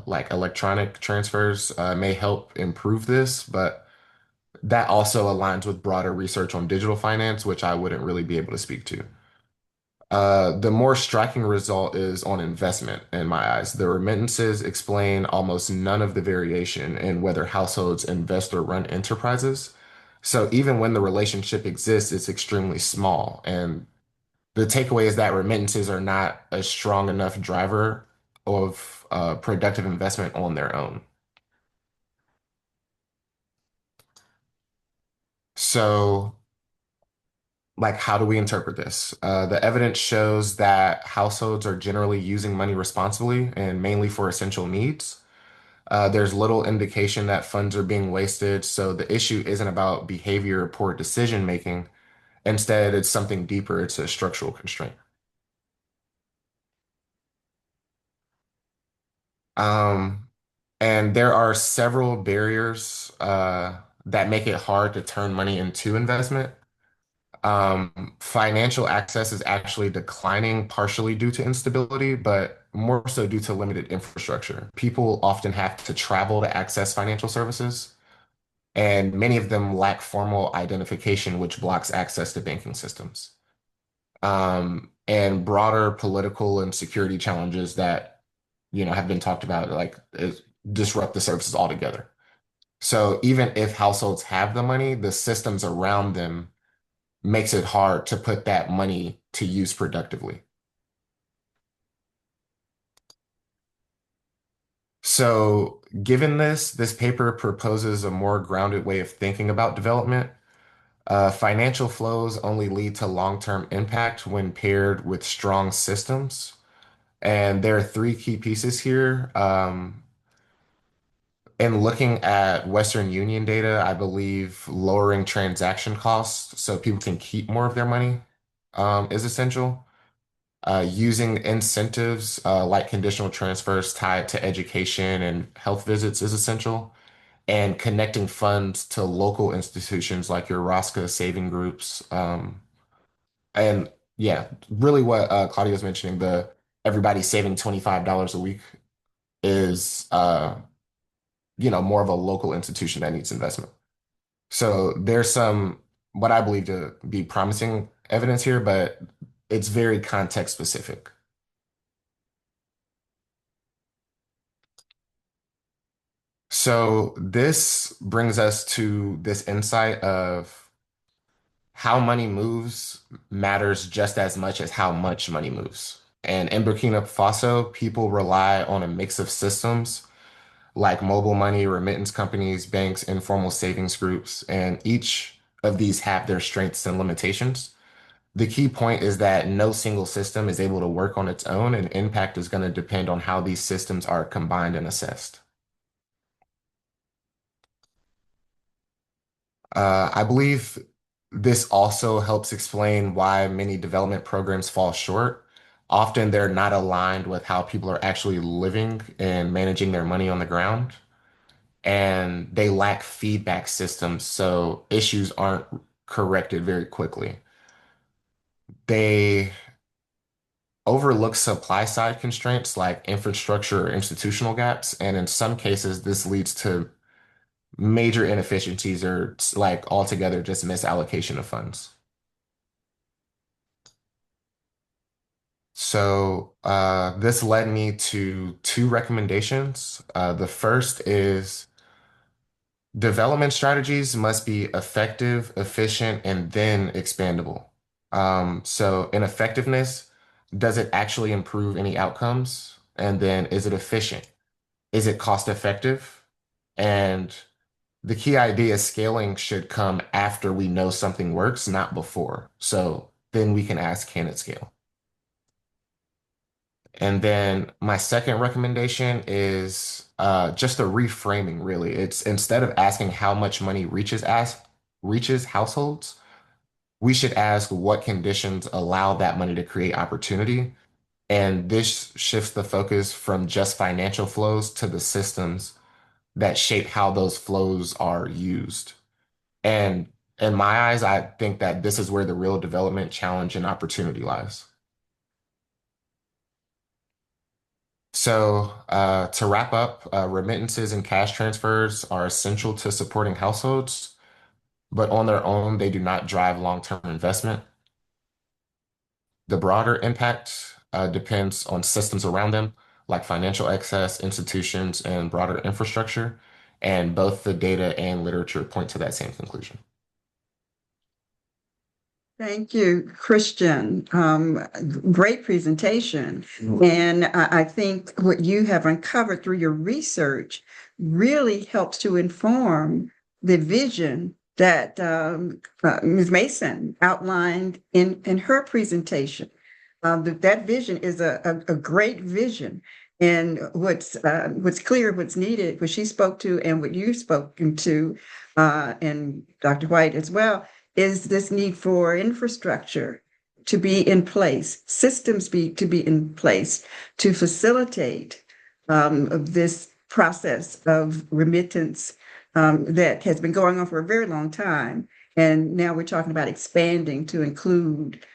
D: like electronic transfers, may help improve this, but that also aligns with broader research on digital finance, which I wouldn't really be able to speak to. The more striking result is on investment in my eyes. The remittances explain almost none of the variation in whether households invest or run enterprises. So even when the relationship exists, it's extremely small. And the takeaway is that remittances are not a strong enough driver of productive investment on their own. So like, how do we interpret this? The evidence shows that households are generally using money responsibly and mainly for essential needs. There's little indication that funds are being wasted, so the issue isn't about behavior or poor decision making. Instead, it's something deeper. It's a structural constraint. Um, and there are several barriers that make it hard to turn money into investment. Financial access is actually declining partially due to instability, but more so due to limited infrastructure. People often have to travel to access financial services, and many of them lack formal identification, which blocks access to banking systems. and broader political and security challenges that, have been talked about, like disrupt the services altogether. So even if households have the money, the systems around them makes it hard to put that money to use productively. So given this paper proposes a more grounded way of thinking about development. Financial flows only lead to long-term impact when paired with strong systems. And there are three key pieces here. In looking at Western Union data, I believe lowering transaction costs so people can keep more of their money is essential. Using incentives like conditional transfers tied to education and health visits is essential. And connecting funds to local institutions like your Rosca saving groups. And yeah, really what Claudia was mentioning, the everybody saving $25 a week is more of a local institution that needs investment. So there's some what I believe to be promising evidence here, but it's very context specific. So this brings us to this insight of how money moves matters just as much as how much money moves. And in Burkina Faso, people rely on a mix of systems like mobile money, remittance companies, banks, informal savings groups, and each of these have their strengths and limitations. The key point is that no single system is able to work on its own, and impact is going to depend on how these systems are combined and assessed. I believe this also helps explain why many development programs fall short. Often they're not aligned with how people are actually living and managing their money on the ground, and they lack feedback systems, so issues aren't corrected very quickly. They overlook supply side constraints like infrastructure or institutional gaps, and in some cases, this leads to major inefficiencies or like altogether just misallocation of funds. So this led me to two recommendations. The first is development strategies must be effective, efficient, and then expandable. So in effectiveness, does it actually improve any outcomes? And then is it efficient? Is it cost effective? And the key idea is scaling should come after we know something works, not before. So then we can ask, can it scale? And then my second recommendation is just a reframing, really. It's instead of asking how much money reaches households, we should ask what conditions allow that money to create opportunity. And this shifts the focus from just financial flows to the systems that shape how those flows are used. And in my eyes, I think that this is where the real development challenge and opportunity lies. So, to wrap up, remittances and cash transfers are essential to supporting households, but on their own, they do not drive long-term investment. The broader impact depends on systems around them, like financial access, institutions, and broader infrastructure. And both the data and literature point to that same conclusion.
A: Thank you, Christian. Great presentation. And I think what you have uncovered through your research really helps to inform the vision that Ms. Mason outlined in her presentation. That vision is a great vision. And what's clear, what's needed, what she spoke to, and what you've spoken to, and Dr. White as well, is this need for infrastructure to be in place, systems to be in place to facilitate this process of remittance that has been going on for a very long time. And now we're talking about expanding to include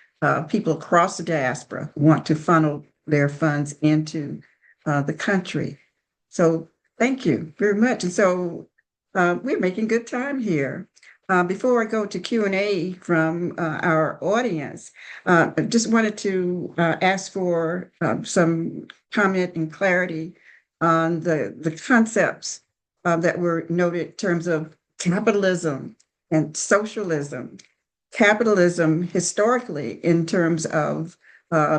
A: people across the diaspora who want to funnel their funds into the country. So thank you very much. And so we're making good time here. Before I go to Q&A from our audience, I just wanted to ask for some comment and clarity on the concepts that were noted in terms of capitalism and socialism. Capitalism, historically, in terms of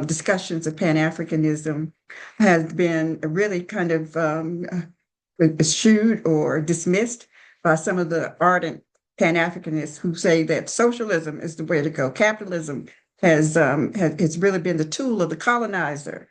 A: discussions of Pan-Africanism, has been really kind of eschewed or dismissed by some of the ardent Pan-Africanists who say that socialism is the way to go. Capitalism has really been the tool of the colonizer.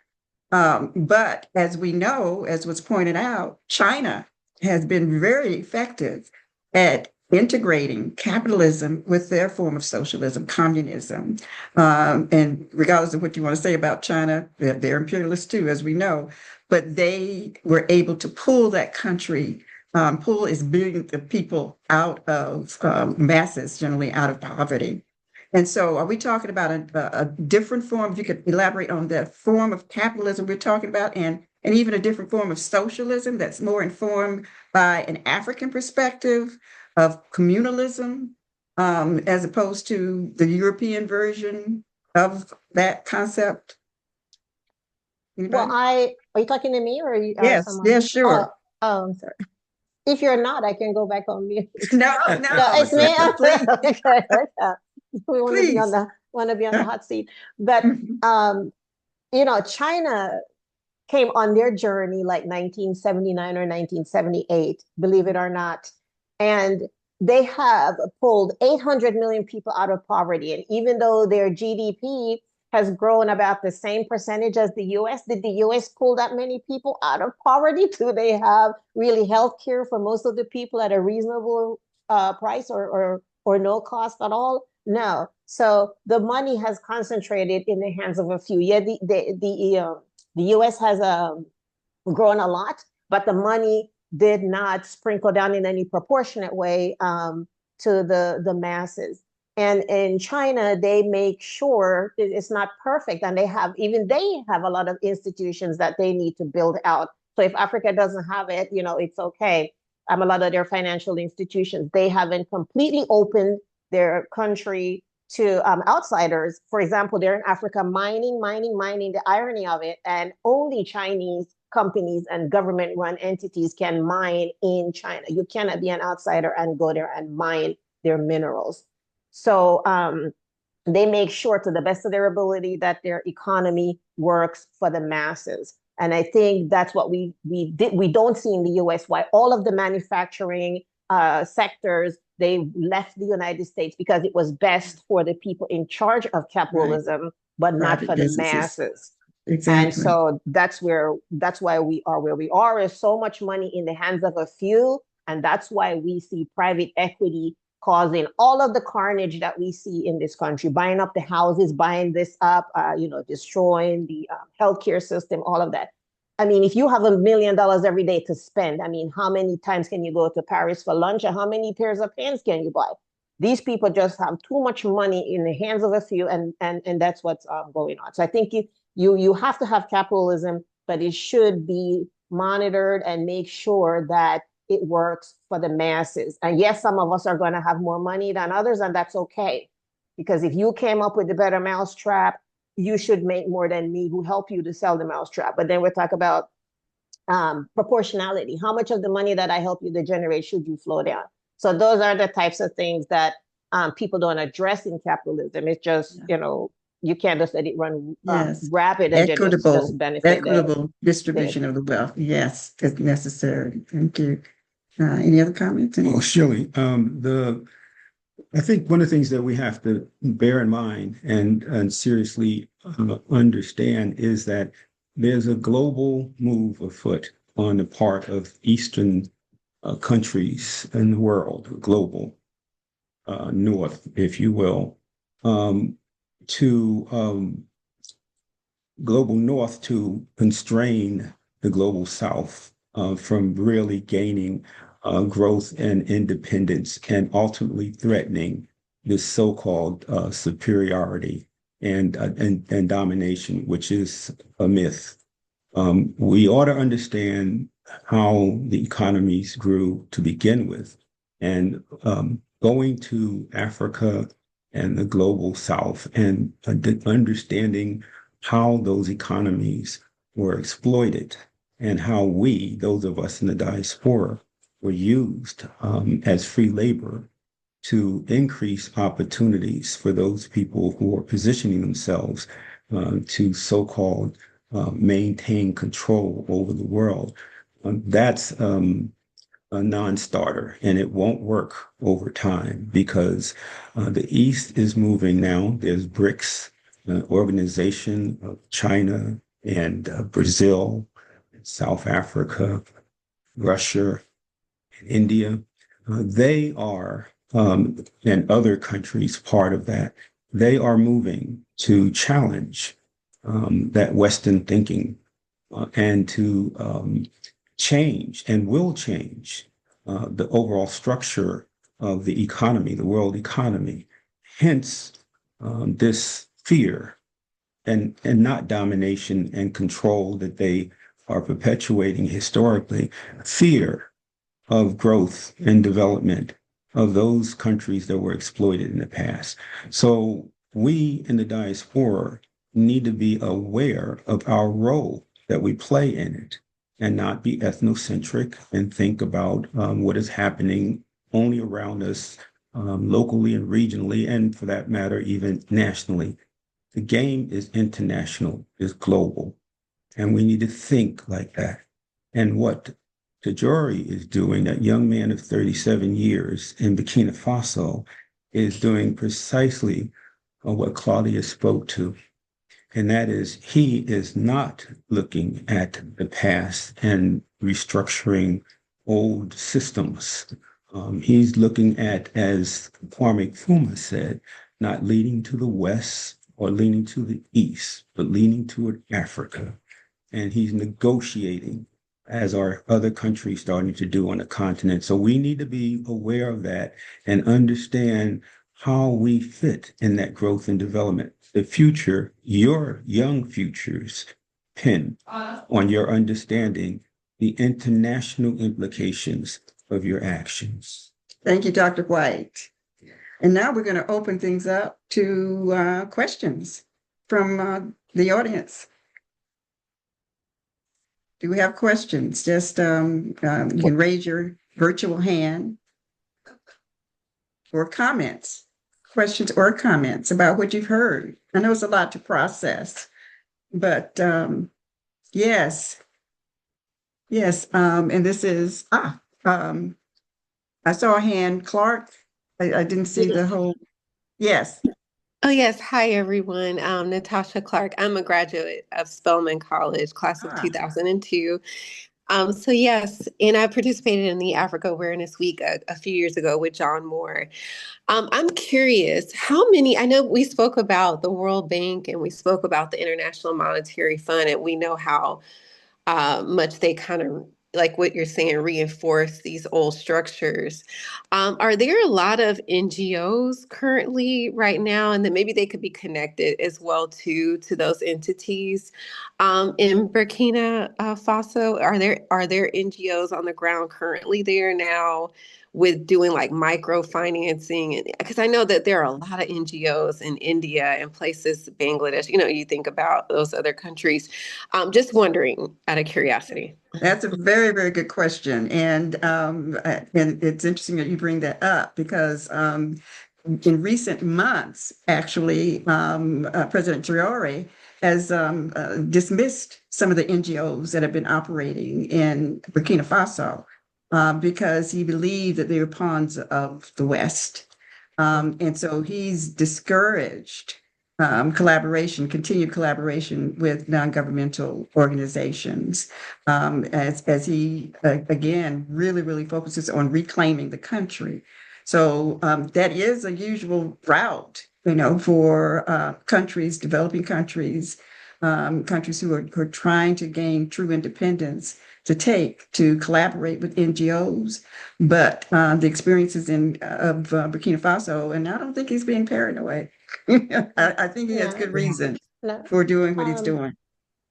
A: But as we know, as was pointed out, China has been very effective at integrating capitalism with their form of socialism, communism. And regardless of what you want to say about China, they're imperialists too, as we know, but they were able to pull that country. Pull is building the people out of masses, generally out of poverty. And so, are we talking about a different form? If you could elaborate on that form of capitalism we're talking about, and even a different form of socialism that's more informed by an African perspective of communalism, as opposed to the European version of that concept?
C: Well,
A: Anybody?
C: are you talking to me or
A: Yes,
C: someone?
A: yes, sure.
C: I'm sorry. If you're not, I can go back on mute.
A: No,
C: No,
A: no,
C: it's me.
A: please,
C: Okay, okay. We
A: please.
C: want to be on the hot seat. But
A: Mhm.
C: China came on their journey like 1979 or 1978, believe it or not. And they have pulled 800 million people out of poverty. And even though their GDP has grown about the same percentage as the US, did the US pull that many people out of poverty? Do they have really health care for most of the people at a reasonable price or no cost at all? No. So the money has concentrated in the hands of a few. Yeah, the US has grown a lot, but the money did not sprinkle down in any proportionate way to the masses. And in China, they make sure it's not perfect, and they have a lot of institutions that they need to build out. So if Africa doesn't have it, it's okay. A lot of their financial institutions, they haven't completely opened their country to outsiders. For example, they're in Africa mining, mining, mining, the irony of it, and only Chinese companies and government-run entities can mine in China. You cannot be an outsider and go there and mine their minerals. So they make sure to the best of their ability that their economy works for the masses. And I think that's what we don't see in the US, why all of the manufacturing sectors, they left the United States because it was best for the people in charge of capitalism, right, but not for the masses.
A: Exactly.
C: And so that's why we are where we are. There's so much money in the hands of a few. And that's why we see private equity causing all of the carnage that we see in this country, buying up the houses, buying this up, destroying the healthcare system, all of that. I mean, if you have $1 million every day to spend, I mean, how many times can you go to Paris for lunch, and how many pairs of pants can you buy? These people just have too much money in the hands of a few, and that's what's going on. So I think you have to have capitalism, but it should be monitored and make sure that it works for the masses. And yes, some of us are going to have more money than others, and that's okay. Because if you came up with the better mousetrap, you should make more than me who help you to sell the mousetrap. But then we talk about proportionality. How much of the money that I help you to generate should you flow down? So those are the types of things that people don't address in capitalism. It's just, you can't just let it run rapid and just benefit
A: equitable distribution of the wealth. Yes, it's necessary. Thank you. Any other comments?
B: Well, Shirley, I think one of the things that we have to bear in mind and seriously understand is that there's a global move afoot on the part of Eastern countries in the world, global North, if you will, to global North to constrain the global South from really gaining growth and independence, and ultimately threatening this so-called superiority and domination, which is a myth. We ought to understand how the economies grew to begin with, And going to Africa and the global South and understanding how those economies were exploited and how we, those of us in the diaspora, were used as free labor to increase opportunities for those people who are positioning themselves to so-called maintain control over the world. That's a non-starter, and it won't work over time because the East is moving now. There's BRICS, organization of China and Brazil, South Africa, Russia, and India. They are, and other countries part of that, they are moving to challenge that Western thinking and to change and will change the overall structure of the economy, the world economy. Hence, this fear and not domination and control that they are perpetuating historically, fear of growth and development of those countries that were exploited in the past. So we in the diaspora need to be aware of our role that we play in it and not be ethnocentric and think about what is happening only around us locally and regionally, and for that matter, even nationally. The game is international, is global, and we need to think like that. And what Tajori is doing, that young man of 37 years in Burkina Faso, is doing precisely what Claudia spoke to. And that is, he is not looking at the past and restructuring old systems. He's looking at, as Kwame Nkrumah said, not leaning to the West or leaning to the East, but leaning toward Africa. And he's negotiating, as are other countries starting to do on the continent. So we need to be aware of that and understand how we fit in that growth and development. The future, your young futures, depend on your understanding the international implications of your actions.
A: Thank you, Dr. White. And now we're going to open things up to questions from the audience. Do we have questions? Just you can raise your virtual hand or comments, questions or comments about what you've heard. I know it's a lot to process, but yes, and this is, I saw a hand, Clark. I didn't see the whole, yes.
E: Oh, yes. Hi, everyone. Natasha Clark. I'm a graduate of Spelman College, class of 2002. So yes, and I participated in the Africa Awareness Week a few years ago with John Moore. I'm curious, how many, I know we spoke about the World Bank and we spoke about the International Monetary Fund, and we know how much they kind of, like what you're saying, reinforce these old structures. Are there a lot of NGOs currently right now, and then maybe they could be connected as well to those entities in Burkina Faso? Are there NGOs on the ground currently there now with doing like microfinancing? Because I know that there are a lot of NGOs in India and places, Bangladesh, you think about those other countries. Just wondering out of curiosity.
A: That's a very, very good question. And it's interesting that you bring that up because in recent months, actually, President Traore has dismissed some of the NGOs that have been operating in Burkina Faso because he believed that they were pawns of the West. And so he's discouraged continued collaboration with non-governmental organizations, as he again really, really focuses on reclaiming the country. So that is a usual route, for countries, developing countries, countries who are trying to gain true independence to collaborate with NGOs. But the experiences of Burkina Faso, and I don't think he's being paranoid. I think he has good reason for doing what he's doing.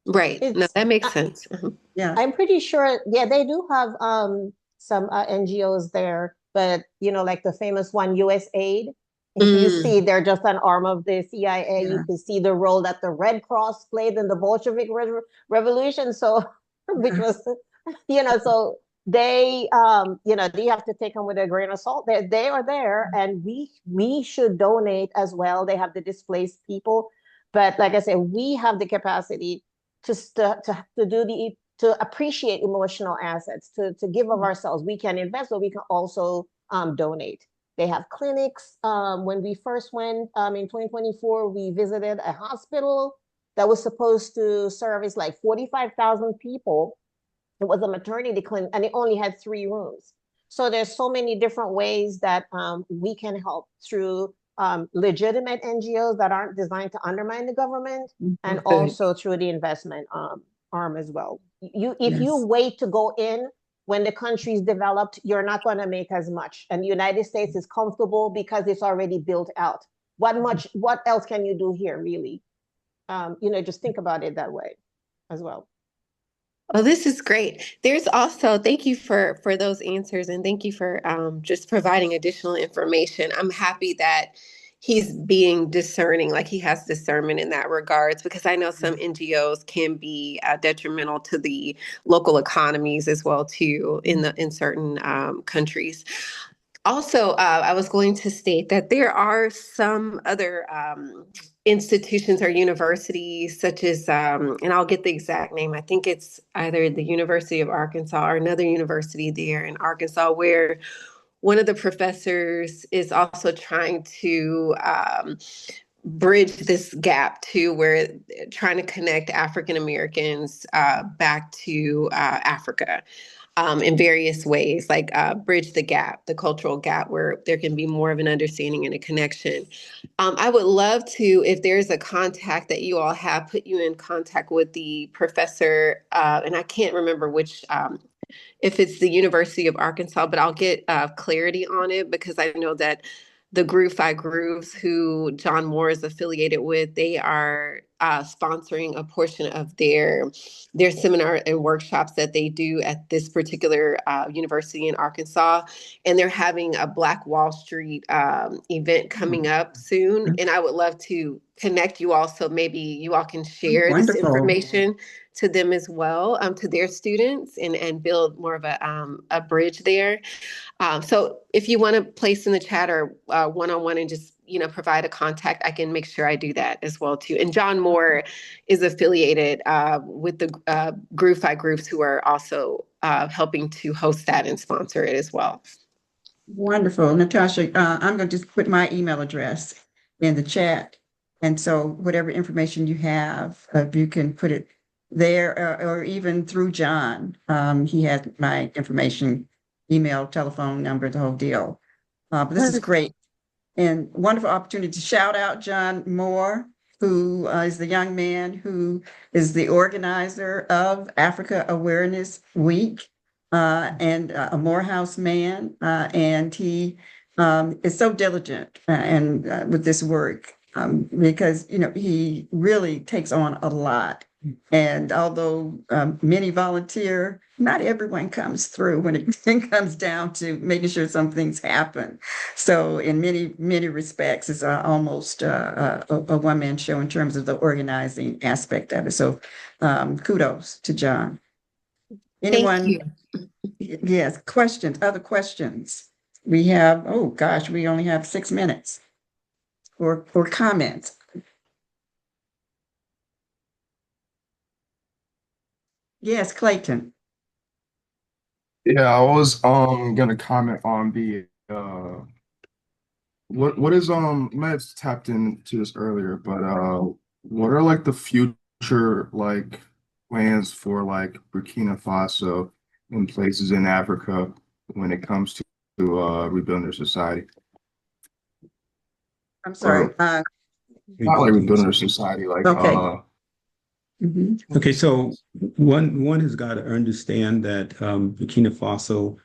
E: Right. No, that makes sense.
A: Yeah.
C: I'm pretty sure, they do have some NGOs there, but like the famous one, USAID. If you see, they're just an arm of the CIA. You can see the role that the Red Cross played in the Bolshevik Revolution. So, which was, so they, you have to take them with a grain of salt. They are there, and we should donate as well. They have the displaced people, but like I said, we have the capacity to appreciate emotional assets, to give of ourselves. We can invest, but we can also donate. They have clinics. When we first went in 2024, we visited a hospital that was supposed to service like 45,000 people. It was a maternity clinic, and it only had 3 rooms. So there's so many different ways that we can help through legitimate NGOs that aren't designed to undermine the government, and also through the investment arm as well. If you wait to go in when the country's developed, you're not going to make as much. And the United States is comfortable because it's already built out. What else can you do here, really? Just think about it that way as well.
E: Oh, this is great. There's also, thank you for those answers, and thank you for just providing additional information. I'm happy that he's being discerning, like he has discernment in that regards, because I know some NGOs can be detrimental to the local economies as well too in certain countries. Also, I was going to state that there are some other institutions or universities, such as, and I'll get the exact name, I think it's either the University of Arkansas or another university there in Arkansas, where one of the professors is also trying to bridge this gap to where trying to connect African Americans back to Africa. In various ways, like bridge the gap, the cultural gap, where there can be more of an understanding and a connection. I would love to, if there's a contact that you all have, put you in contact with the professor, and I can't remember which, if it's the University of Arkansas, but I'll get clarity on it, because I know that the Groove Five Grooves, who John Moore is affiliated with, they are sponsoring a portion of their seminar and workshops that they do at this particular university in Arkansas. And they're having a Black Wall Street event coming up soon. And I would love to connect you all, so maybe you all can share this information to them as well, to their students, and build more of a bridge there. So if you want to place in the chat or one-on-one and just, provide a contact, I can make sure I do that as well too. And John Moore is affiliated with the Groove Five Groups, who are also helping to host that and sponsor it as well.
A: Wonderful. Natasha, I'm going to just put my email address in the chat. And so whatever information you have, you can put it there, or even through John. He has my information, email, telephone number, the whole deal. But this is great and wonderful opportunity to shout out John Moore, who is the young man who is the organizer of Africa Awareness Week, and a Morehouse man. And he is so diligent and with this work, because, he really takes on a lot. And although many volunteer, not everyone comes through when it comes down to making sure some things happen. So in many, many respects, it's almost a one-man show in terms of the organizing aspect of it. So kudos to John. Anyone?
E: Thank you.
A: Yes, questions, other questions? We have, oh gosh, we only have 6 minutes for comments. Yes, Clayton.
F: Yeah, I was gonna comment on the what is you might have tapped into this earlier, but what are like the future like plans for like Burkina Faso and places in Africa when it comes to rebuilding their society?
A: I'm sorry.
F: Not like rebuilding their society, like
A: Okay.
B: Okay, so one has got to understand that Burkina Faso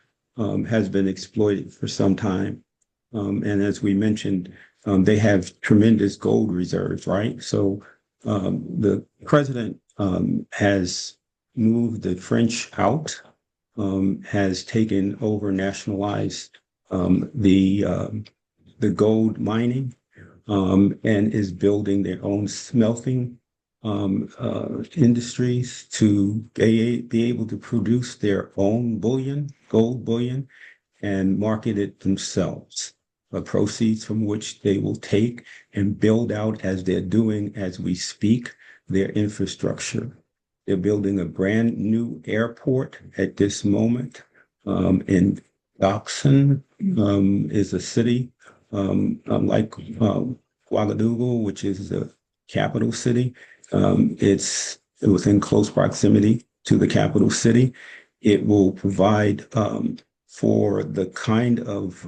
B: has been exploited for some time. And as we mentioned, they have tremendous gold reserves, right? So the president has moved the French out, has taken over nationalized the gold mining, and is building their own smelting industries to be able to produce their own bullion, gold bullion, and market it themselves. Proceeds from which they will take and build out, as they're doing as we speak, their infrastructure. They're building a brand new airport at this moment in Dockson, is a city like Ouagadougou, which is the capital city. It was in close proximity to the capital city. It will provide for the kind of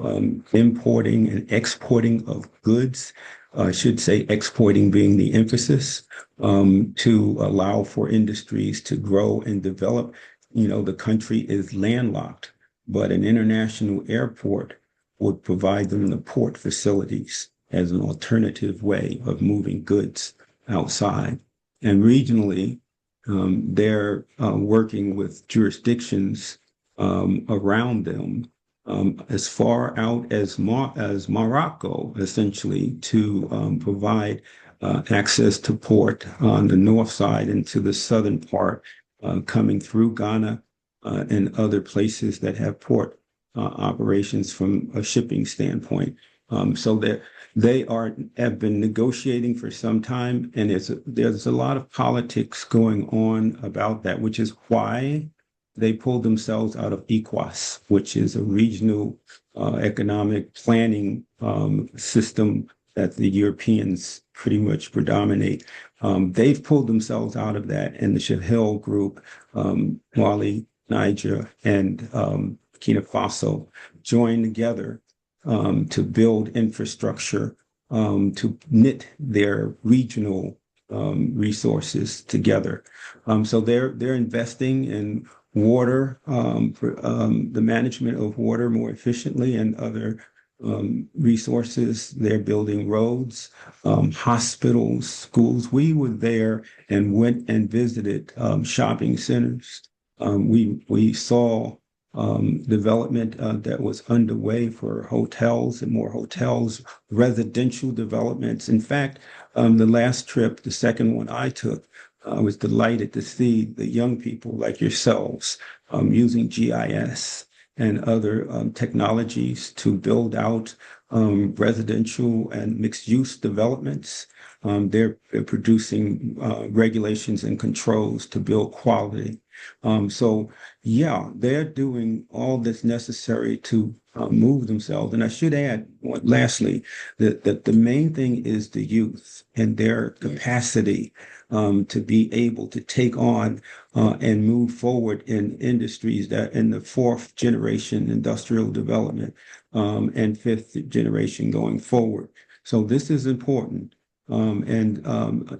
B: importing and exporting of goods. I should say exporting being the emphasis, to allow for industries to grow and develop. The country is landlocked, but an international airport would provide them the port facilities as an alternative way of moving goods outside. And regionally, they're working with jurisdictions around them, as far out as Morocco, essentially, to provide access to port on the north side and to the southern part, coming through Ghana and other places that have port operations from a shipping standpoint. So they have been negotiating for some time, and there's a lot of politics going on about that, which is why they pulled themselves out of ECOWAS, which is a regional economic planning system that the Europeans pretty much predominate. They've pulled themselves out of that, and the Sahel group, Mali, Niger, and Burkina Faso joined together to build infrastructure, to knit their regional resources together. So they're investing in water, for the management of water more efficiently, and other resources. They're building roads, hospitals, schools. We were there and went and visited shopping centers. We saw development that was underway for hotels and more hotels, residential developments. In fact, the last trip, the second one I took, I was delighted to see the young people like yourselves using GIS and other technologies to build out residential and mixed-use developments. They're producing regulations and controls to build quality. So, yeah, they're doing all that's necessary to move themselves. And I should add, lastly, that the main thing is the youth and their capacity to be able to take on and move forward in industries that in the fourth generation industrial development, and fifth generation going forward. So this is important. And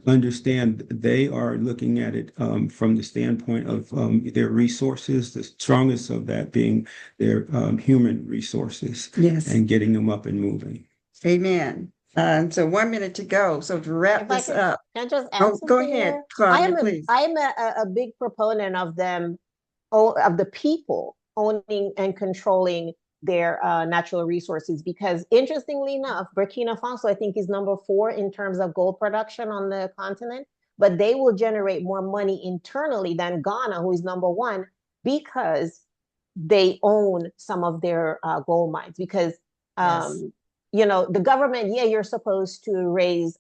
B: understand they are looking at it from the standpoint of their resources, the strongest of that being their human resources.
A: Yes.
B: And getting them up and moving.
A: Amen. So 1 minute to go. So to wrap this up.
C: Can I just add
A: Oh, go
C: something
A: ahead,
C: there?
A: Claudia, please.
C: I am a big proponent of them, of the people owning and controlling their natural resources, because interestingly enough, Burkina Faso, I think, is number 4 in terms of gold production on the continent, but they will generate more money internally than Ghana, who is number 1, because they own some of their gold mines. Because
A: Yes.
C: the government, yeah, you're supposed to raise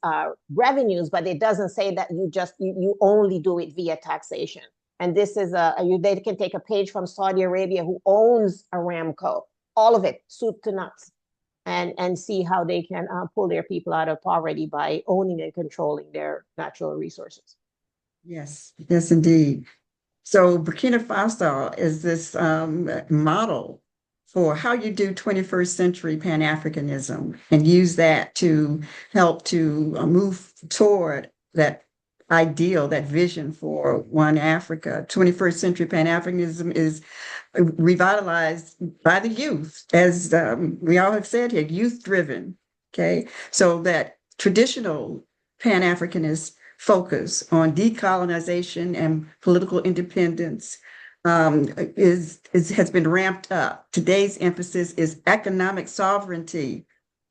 C: revenues, but it doesn't say that you only do it via taxation. And this is they can take a page from Saudi Arabia, who owns Aramco, all of it, soup to nuts, and see how they can pull their people out of poverty by owning and controlling their natural resources.
A: Yes, yes, indeed. So Burkina Faso is this model for how you do 21st century Pan-Africanism and use that to help to move toward that ideal, that vision for one Africa. 21st century Pan-Africanism is revitalized by the youth, as we all have said here, youth-driven, okay? So that traditional Pan-Africanist focus on decolonization and political independence has been ramped up. Today's emphasis is economic sovereignty,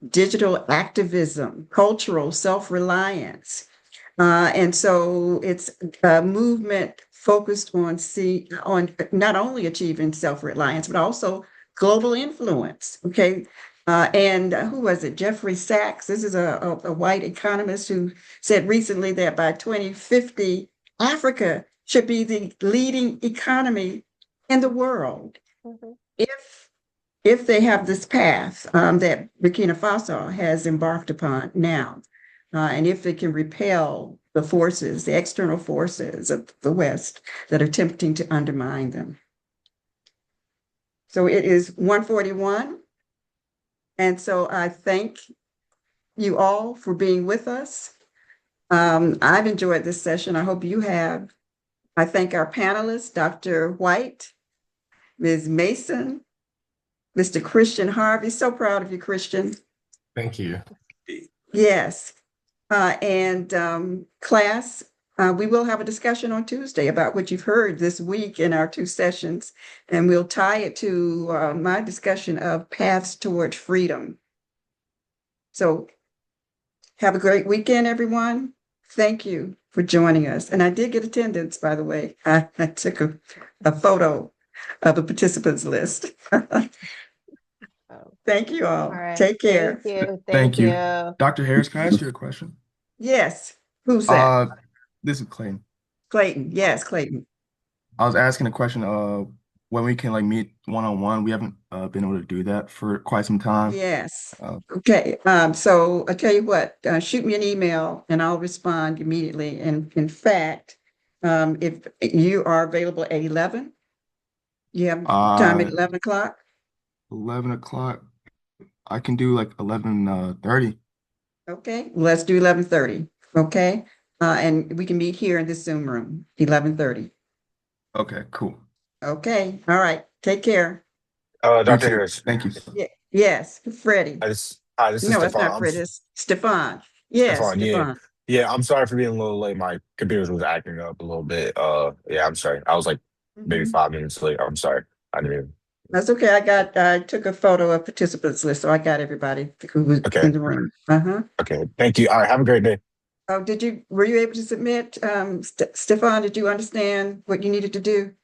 A: digital activism, cultural self-reliance. And so it's a movement focused on not only achieving self-reliance, but also global influence. Okay. And who was it? Jeffrey Sachs. This is a white economist who said recently that by 2050, Africa should be the leading economy in the world.
C: Mhm.
A: If they have this path that Burkina Faso has embarked upon now, and if it can repel the forces, the external forces of the West that are attempting to undermine them. So it is 1:41. And so I thank you all for being with us. I've enjoyed this session. I hope you have. I thank our panelists, Dr. White, Ms. Mason, Mr. Christian Harvey. So proud of you, Christian.
D: Thank you.
A: Yes. And class, we will have a discussion on Tuesday about what you've heard this week in our two sessions, and we'll tie it to my discussion of paths toward freedom. So have a great weekend, everyone. Thank you for joining us. And I did get attendance, by the way. I took a photo of a participants list. Thank you all.
C: All right.
A: Take care.
C: Thank you.
F: Thank you.
C: you.
F: Dr. Harris, can I ask you a question?
A: Yes. Who's that?
F: This is Clayton.
A: Clayton. Yes, Clayton.
F: I was asking a question when we can like meet one-on-one. We haven't been able to do that for quite some time.
A: Yes.
F: Uh,
A: Okay. So I tell you what, shoot me an email and I'll respond immediately. And in fact, if you are available at 11, you have time at 11 o'clock?
F: 11 o'clock. I can do like 11:30.
A: Okay, let's do 11:30. Okay. And we can meet here in this Zoom room, 11:30.
F: Okay, cool.
A: Okay. All right. Take care.
F: You
G: Dr.
F: too.
G: Harris.
F: Thank you.
A: Yes, Freddie.
G: Hi, this is
A: No, it's
G: Stefan.
A: not Freddie. It's Stefan. Yes,
G: Stefan, yeah.
A: Stefan.
G: Yeah, I'm sorry for being a little late. My computer was acting up a little bit. Yeah, I'm sorry. I was like maybe
A: Mhm.
G: 5 minutes late. I'm sorry. I didn't even.
A: That's okay. I took a photo of participants list, so I got everybody who was
G: Okay.
A: in the room. Uh-huh.
G: Okay. Thank you. All right. Have a great day.
A: Oh, were you able to submit? Stefan, did you understand what you needed to do?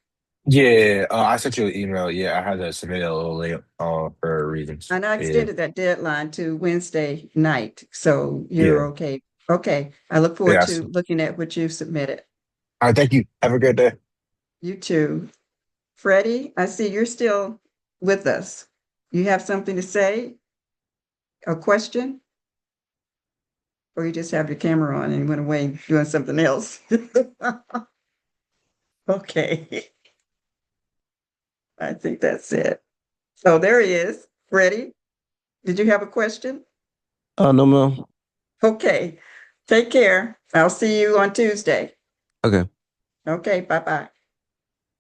G: Yeah, I sent you an email. Yeah, I had to submit it a little late for reasons.
A: And I
G: Yeah.
A: extended that deadline to Wednesday night, so you're
G: Yeah.
A: okay. Okay, I look forward
G: Yes.
A: to looking at what you've submitted.
G: All right. Thank you. Have a great day.
A: You too. Freddie, I see you're still with us. You have something to say? A question? Or you just have your camera on and went away doing something else? Okay. I think that's it. So there he is. Freddie, did you have a question?
H: No, ma'am.
A: Okay. Take care. I'll see you on Tuesday.
H: Okay.
A: Okay, bye-bye.